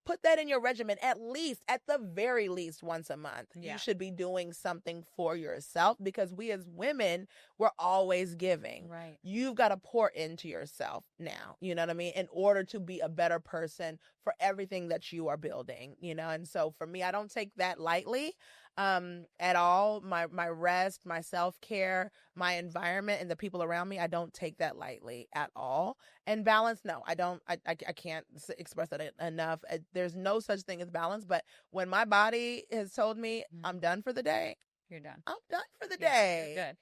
Put that in your regimen at the very least once a month. You should be doing something for yourself, because we as women, we're always giving. Right. You've got to pour into yourself now, you know what I mean, in order to be a better person for everything that you are building, and so for me, I don't take that lightly at all. My rest, my self-care, my environment, and the people around me, I don't take that lightly at all. And balance, no, I don't. I can't express that enough. There's no such thing as balance. But when my body has told me I'm done for the day, you're done. I'm done for the day. You're good.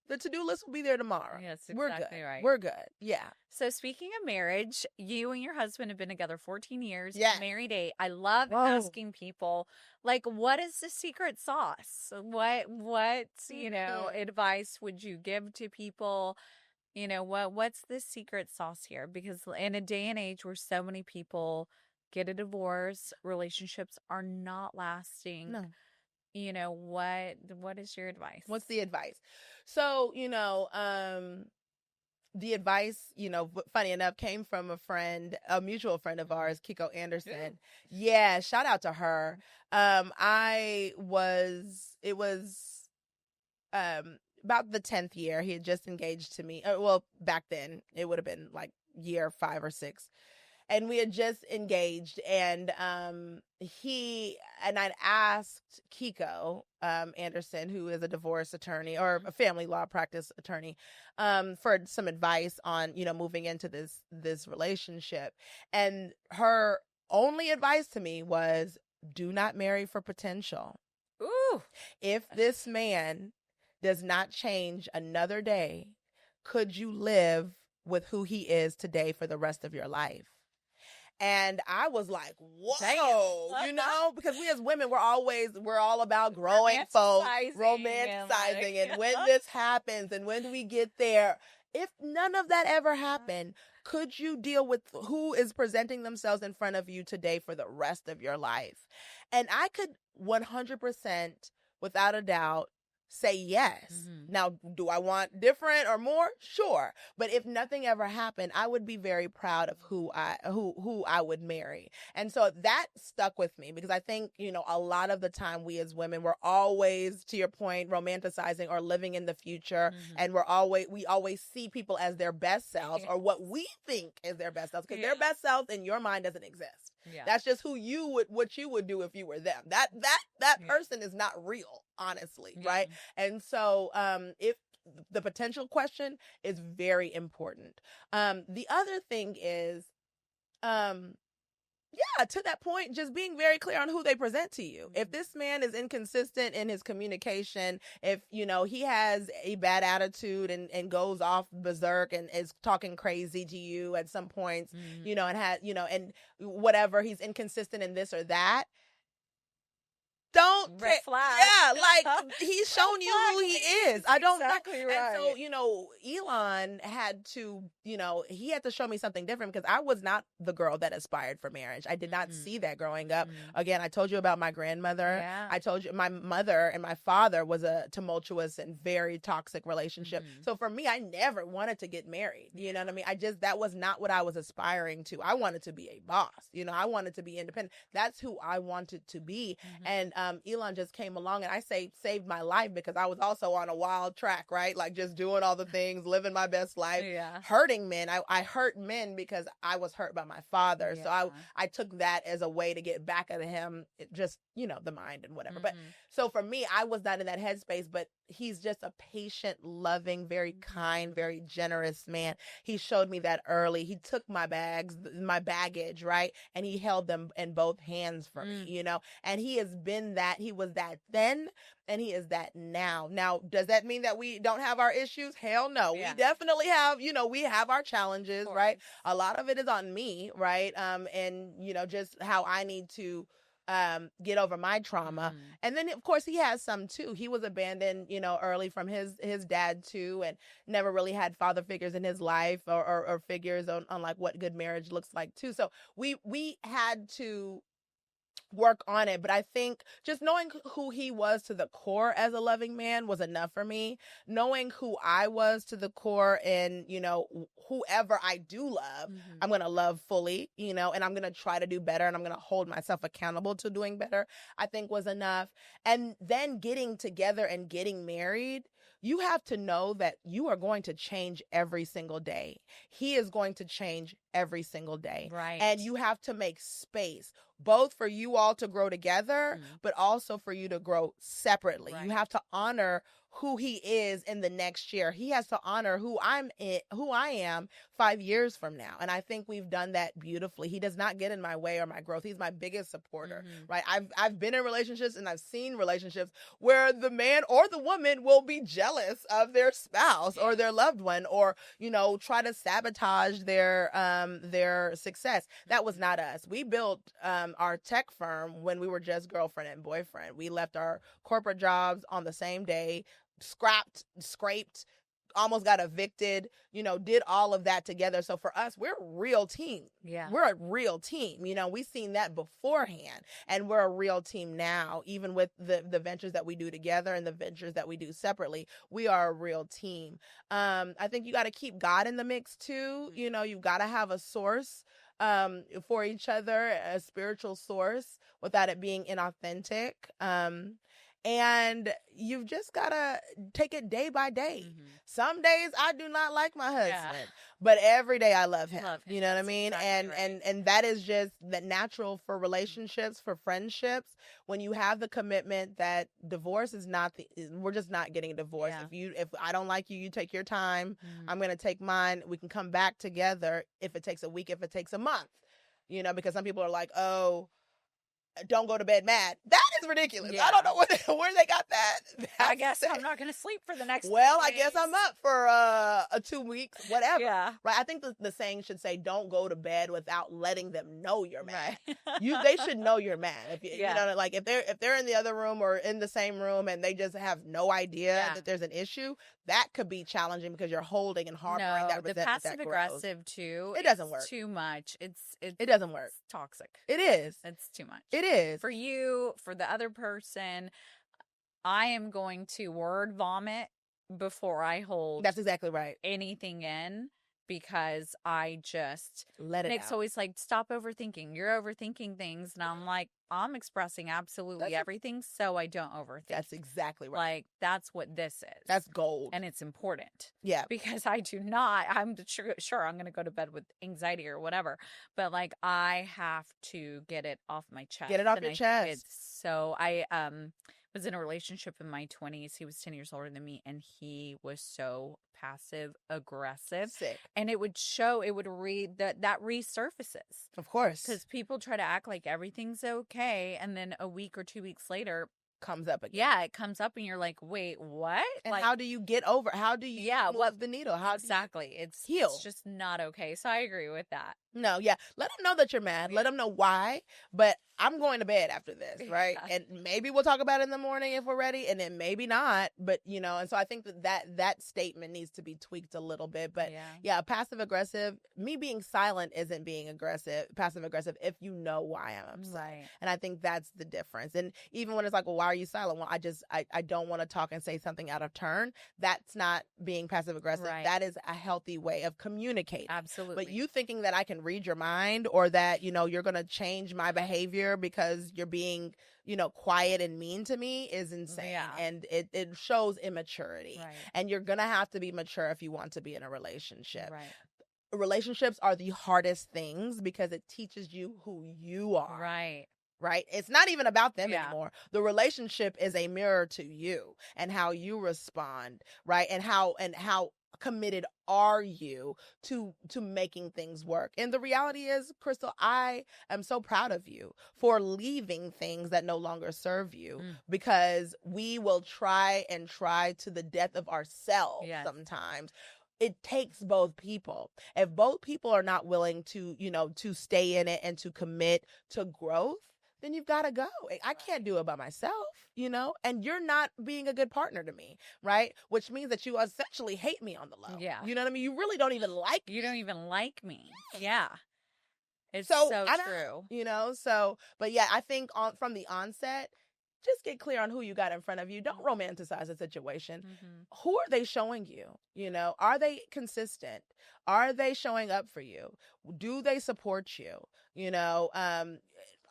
The to-do list will be there tomorrow. Yes, exactly. We're good. Right. We're good. Yeah. So speaking of marriage, you and your husband have been together 14 years. Yes. Married 8. I love asking people, what is the secret sauce? What advice would you give to people? What's the secret sauce here? Because in a day and age where so many people get a divorce, relationships are not lasting. No. What is your advice? What's the advice? So, the advice, funny enough, came from a mutual friend of ours, Kiko Anderson. Yeah, shout out to her. It was about the 10th year. He had just engaged to me. Well, back then it would have been like year 5 or 6. And we had just engaged, and I'd asked Kiko Anderson, who is a divorce attorney or a family law practice attorney, for some advice on, moving into this relationship. And her only advice to me was, do not marry for potential. Ooh. If this man does not change another day, could you live with who he is today for the rest of your life? And I was like, whoa, because we as women, we're all about growing folks, romanticizing, and when this happens and when do we get there? If none of that ever happened, could you deal with who is presenting themselves in front of you today for the rest of your life? And I could 100%, without a doubt, say yes. Mm-hmm. Now, do I want different or more? Sure. But if nothing ever happened, I would be very proud of who I would marry. And so that stuck with me, because I think, a lot of the time we as women, we're always, to your point, romanticizing or living in the future. Mm-hmm. And we always see people as their best selves, or what we think is their best selves, because their best selves in your mind doesn't exist. Yeah. That's just what you would do if you were them. That person is not real, honestly, right? And so if the potential question is very important. The other thing is yeah, to that point, just being very clear on who they present to you. If this man is inconsistent in his communication, if, he has a bad attitude and goes off berserk and is talking crazy to you at some points, and has, and whatever, he's inconsistent in this or that, don't red flag. Yeah, like he's shown you who he is. I don't exactly know. Right. And so, Elon had to, he had to show me something different because I was not the girl that aspired for marriage. I did not see that growing up. Again, I told you about my grandmother. Yeah. I told you my mother and my father was a tumultuous and very toxic relationship. So for me, I never wanted to get married. You know what I mean? that was not what I was aspiring to. I wanted to be a boss. I wanted to be independent. That's who I wanted to be. And Elon just came along, and I say saved my life because I was also on a wild track, right? Like just doing all the things, living my best life, hurting men. I hurt men because I was hurt by my father. So I took that as a way to get back at him, just, the mind and whatever. But so for me, I was not in that headspace, but he's just a patient, loving, very kind, very generous man. He showed me that early. He took my baggage, right? And he held them in both hands for me, and he has been that. He was that then, and he is that now. Now, does that mean that we don't have our issues? Hell no. We definitely have, we have our challenges, right? A lot of it is on me, right? And, just how I need to get over my trauma. And then of course he has some too. He was abandoned, early from his dad too, and never really had father figures in his life or figures on like what good marriage looks like too. So we had to work on it. But I think just knowing who he was to the core as a loving man was enough for me. Knowing who I was to the core and, whoever I do love, I'm going to love fully, and I'm going to try to do better and I'm going to hold myself accountable to doing better, I think was enough. And then getting together and getting married, you have to know that you are going to change every single day. He is going to change every single day. Right. And you have to make space, both for you all to grow together, but also for you to grow separately. Right. You have to honor who he is in the next year. He has to honor who I am 5 years from now. And I think we've done that beautifully. He does not get in my way or my growth. He's my biggest supporter, right? I've been in relationships and I've seen relationships where the man or the woman will be jealous of their spouse or their loved one, or, try to sabotage their success. That was not us. We built our tech firm when we were just girlfriend and boyfriend. We left our corporate jobs on the same day, scraped, almost got evicted, did all of that together. So for us, we're a real team. Yeah. We're a real team. We've seen that beforehand, and we're a real team now, even with the ventures that we do together and the ventures that we do separately. We are a real team. I think you got to keep God in the mix too. You've got to have a source for each other, a spiritual source, without it being inauthentic. And you've just got to take it day by day. Some days I do not like my husband, but every day I love him. You know what I mean? Exactly and that is just that natural for relationships, for friendships. When you have the commitment that divorce is we're just not getting divorced. Yeah. If I don't like you, you take your time. I'm going to take mine. We can come back together if it takes a week, if it takes a month, because some people are like, oh, don't go to bed mad. That is ridiculous. Yeah. I don't know where they got that. I guess I'm not going to sleep for the next Well, I guess I'm up for 2 weeks, whatever. Yeah. Right. I think the saying should say, don't go to bed without letting them know you're mad. Right. They should know you're mad. Like if they're in the other room or in the same room and they just have no idea that there's an issue, that could be challenging because you're holding and harboring that resentment. The passive aggressive too. It doesn't work. Too much. It doesn't work. It's toxic. It is. It's too much. It is. For you, for the other person, I am going to word vomit before I hold. That's exactly right. Anything in, because I just let it Nick's out. Always like, stop overthinking. You're overthinking things. And I'm like, I'm expressing absolutely everything so I don't overthink. That's exactly right. Like, that's what this is. That's gold. And it's important. Yeah. Because I'm sure I'm going to go to bed with anxiety or whatever. But like, I have to get it off my chest. Get it off your chest. So was in a relationship in my 20s. He was 10 years older than me, and he was so passive aggressive. Sick. And it would read that resurfaces. Of course. Because people try to act like everything's okay, and then a week or 2 weeks later, comes up again. Yeah, it comes up and you're like, wait, what? And like, how do you get over? How do you move the needle? How exactly. Do you heal? It's just not okay. So I agree with that. No, yeah. Let them know that you're mad. Let them know why. But I'm going to bed after this, right? Yeah. And maybe we'll talk about it in the morning if we're ready, and then maybe not. But, you know, and so I think that statement needs to be tweaked a little bit. But yeah, passive aggressive, me being silent isn't being passive aggressive if you know why I'm upset. Right. And I think that's the difference. And even when it's like, well, why are you silent? Well, I don't want to talk and say something out of turn. That's not being passive aggressive. Right. That is a healthy way of communicating. Absolutely. But you thinking that I can read your mind, or that, you know, you're going to change my behavior because you're being, you know, quiet and mean to me is insane. Yeah. And it shows immaturity. Right. And you're going to have to be mature if you want to be in a relationship. Right. Relationships are the hardest things because it teaches you who you are. Right. It's not even about them anymore. The relationship is a mirror to you and how you respond, right? And how committed are you to making things work? And the reality is, Krystle, I am so proud of you for leaving things that no longer serve you, because we will try to the death of ourselves sometimes. It takes both people. If both people are not willing to, you know, to stay in it and to commit to growth, then you've got to go. I can't do it by myself, you know, and you're not being a good partner to me, right? Which means that you essentially hate me on the low. Yeah. You know what I mean? You really don't even like me. You don't even like me. Yeah. It's so true. You know, so, but yeah, I think from the onset, just get clear on who you got in front of you. Don't romanticize the situation. Who are they showing you? You know, are they consistent? Are they showing up for you? Do they support you? You know,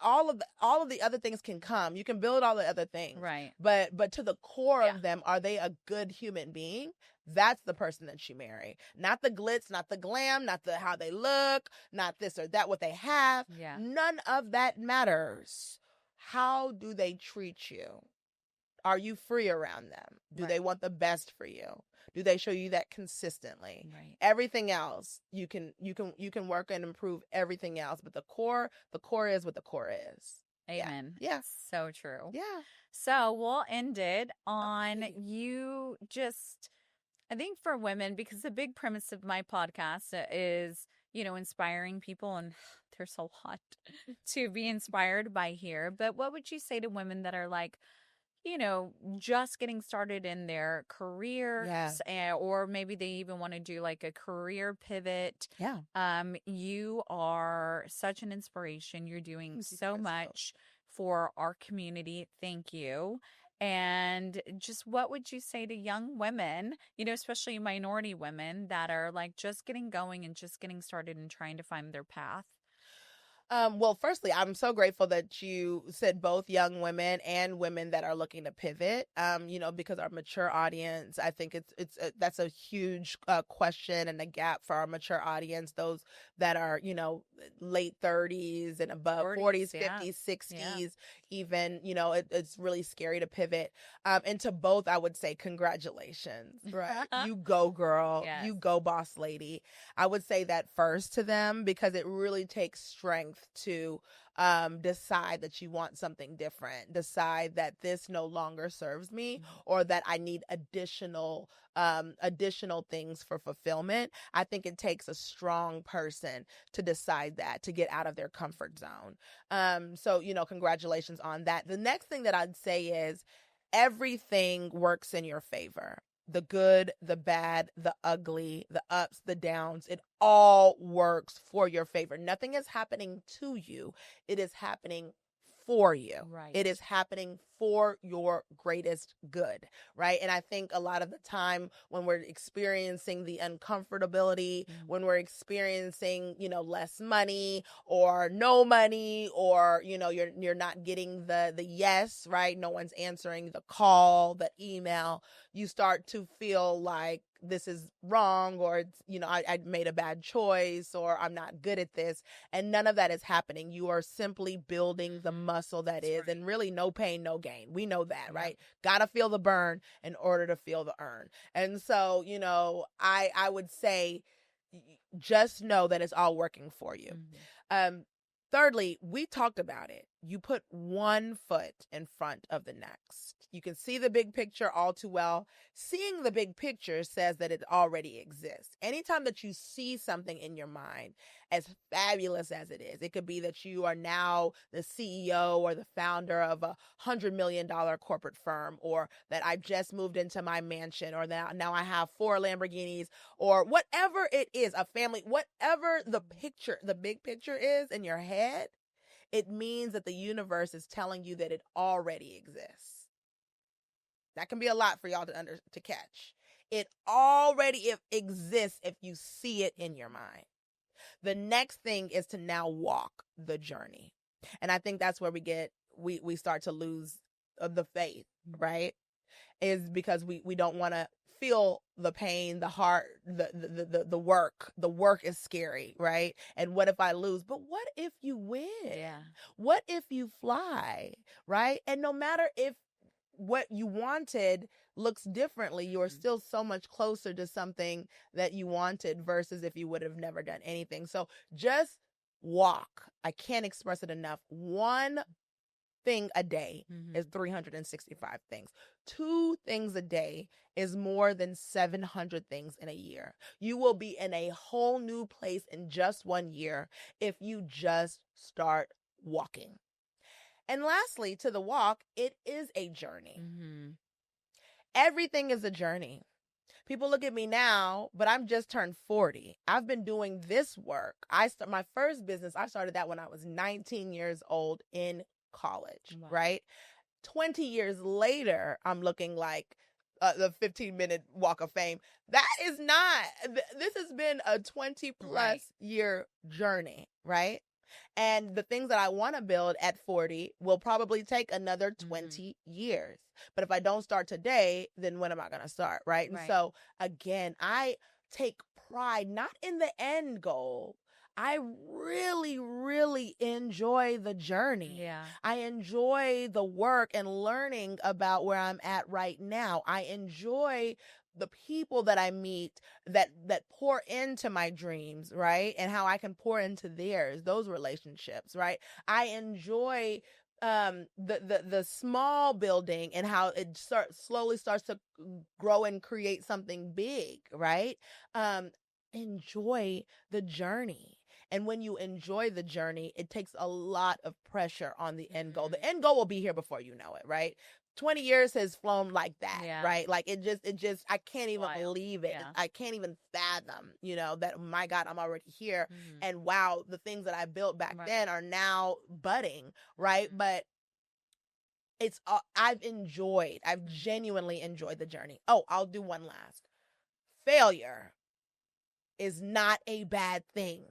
all of the other things can come. You can build all the other things. Right. But to the core of them, are they a good human being? That's the person that you marry. Not the glitz, not the glam, not the how they look, not this or that, what they have. Yeah. None of that matters. How do they treat you? Are you free around them? Do they want the best for you? Do they show you that consistently? Right. Everything else you can work and improve everything else, but the core is what the core is. Amen. Yeah. So true. Yeah. So we'll end it on you just, I think for women, because the big premise of my podcast is, you know, inspiring people, and they're so hot to be inspired by here. But what would you say to women that are like, you know, just getting started in their careers, or maybe they even want to do like a career pivot? Yeah. You are such an inspiration. You're doing so much for our community. Thank you. And just what would you say to young women, you know, especially minority women that are like just getting going and just getting started and trying to find their path? Well, firstly, I'm so grateful that you said both young women and women that are looking to pivot, you know, because our mature audience, I think that's a huge question and a gap for our mature audience, those that are, you know, late 30s and above, 40s, 50s, 60s, even, you know, it's really scary to pivot. And to both, I would say congratulations, right? You go, girl. Yes. You go, boss lady. I would say that first to them, because it really takes strength to decide that you want something different, decide that this no longer serves me, or that I need additional things for fulfillment. I think it takes a strong person to decide that, to get out of their comfort zone. So, you know, congratulations on that. The next thing that I'd say is everything works in your favor. The good, the bad, the ugly, the ups, the downs, it all works for your favor. Nothing is happening to you. It is happening for you. Right. It is happening for your greatest good, right? And I think a lot of the time when we're experiencing the uncomfortability, when we're experiencing, you know, less money or no money, or, you know, you're not getting the yes, right? No one's answering the call, the email. You start to feel like this is wrong, or it's, you know, I made a bad choice, or I'm not good at this. And none of that is happening. You are simply building the muscle that is, and really no pain, no gain. gain. We know that, right? Gotta feel the burn in order to feel the earn. And so, I would say just know that it's all working for you. Thirdly, we talked about it. You put one foot in front of the next. You can see the big picture all too well. Seeing the big picture says that it already exists. Anytime that you see something in your mind, as fabulous as it is, it could be that you are now the CEO or the founder of a $100 million corporate firm, or that I just moved into my mansion, or that now I have 4 Lamborghinis, or whatever it is, a family, whatever the big picture is in your head, it means that the universe is telling you that it already exists. That can be a lot for y'all to catch. It already exists if you see it in your mind. The next thing is to now walk the journey. And I think that's where we start to lose the faith, right? Is because we don't want to feel the pain, the heart, the work. The work is scary, right? And what if I lose? But what if you win? Yeah. What if you fly, right? And no matter if what you wanted looks differently, you're still so much closer to something that you wanted versus if you would have never done anything. So just walk. I can't express it enough. One thing a day is 365 things. 2 things a day is more than 700 things in a year. You will be in a whole new place in just 1 year if you just start walking. And lastly, to the walk, it is a journey. Everything is a journey. People look at me now, but I'm just turned 40. I've been doing this work. My first business, I started that when I was 19 years old in college, right? 20 years later, I'm looking like the 15-minute walk of fame. That is not, this has been a 20 plus year journey, right? And the things that I want to build at 40 will probably take another 20 years. But if I don't start today, then when am I going to start, right? And so, again, I take pride not in the end goal. I really, really enjoy the journey. Yeah. I enjoy the work and learning about where I'm at right now. I enjoy the people that I meet that pour into my dreams, right? And how I can pour into theirs, those relationships, right? I enjoy the small building and how it slowly starts to grow and create something big, right? Enjoy the journey. And when you enjoy the journey, it takes a lot of pressure on the end goal. The end goal will be here before you know it, right? 20 years has flown like that, right? Like it just, I can't even believe it. Yeah. I can't even fathom, that, my God, I'm already here. And wow, the things that I built back then are now budding, right? But I've genuinely enjoyed the journey. Oh, I'll do one last. Failure is not a bad thing.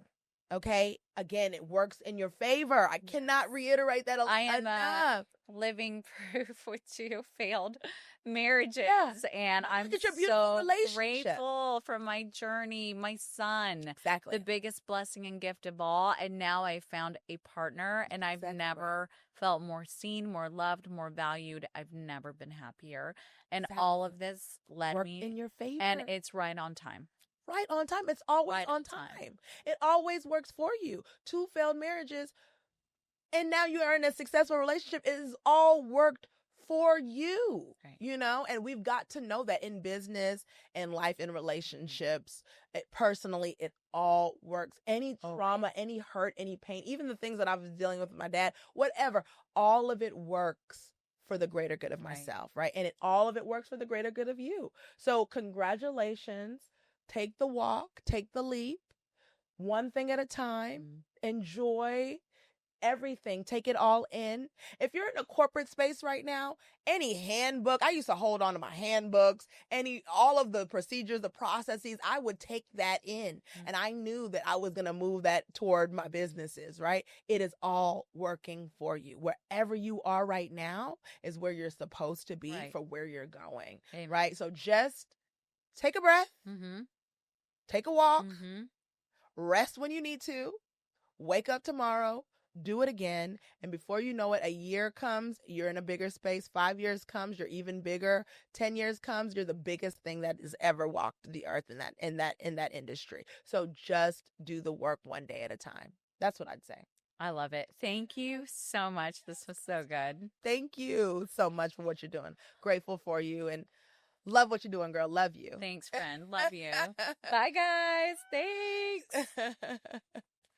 Okay. Again, it works in your favor. I cannot reiterate that enough. I am living proof with 2 failed marriages, and I'm so grateful for my journey, my son. Exactly. The biggest blessing and gift of all. And now I found a partner, and I've never felt more seen, more loved, more valued. I've never been happier. And all of this led me in your favor. And it's right on time. Right on time. It's always on time. It always works for you. 2 failed marriages, and now you are in a successful relationship. It is all worked for you, and we've got to know that in business and life, in relationships, personally, it all works. Any trauma, any hurt, any pain, even the things that I was dealing with my dad, whatever, all of it works for the greater good of myself, right? And all of it works for the greater good of you. So congratulations. Take the walk, take the leap, one thing at a time. Enjoy everything. Take it all in. If you're in a corporate space right now, any handbook, I used to hold on to my handbooks, all of the procedures, the processes, I would take that in. And I knew that I was going to move that toward my businesses, right? It is all working for you. Wherever you are right now is where you're supposed to be for where you're going, right? So just take a breath. Take a walk, rest when you need to, wake up tomorrow, do it again. And before you know it, a year comes, you're in a bigger space. 5 years comes, you're even bigger. 10 years comes, you're the biggest thing that has ever walked the earth in that industry. So just do the work one day at a time. That's what I'd say. I love it. Thank you so much. This was so good. Thank you so much for what you're doing. Grateful for you and love what you're doing, girl. Love you. Thanks, friend. Love you. Bye, guys. Thanks.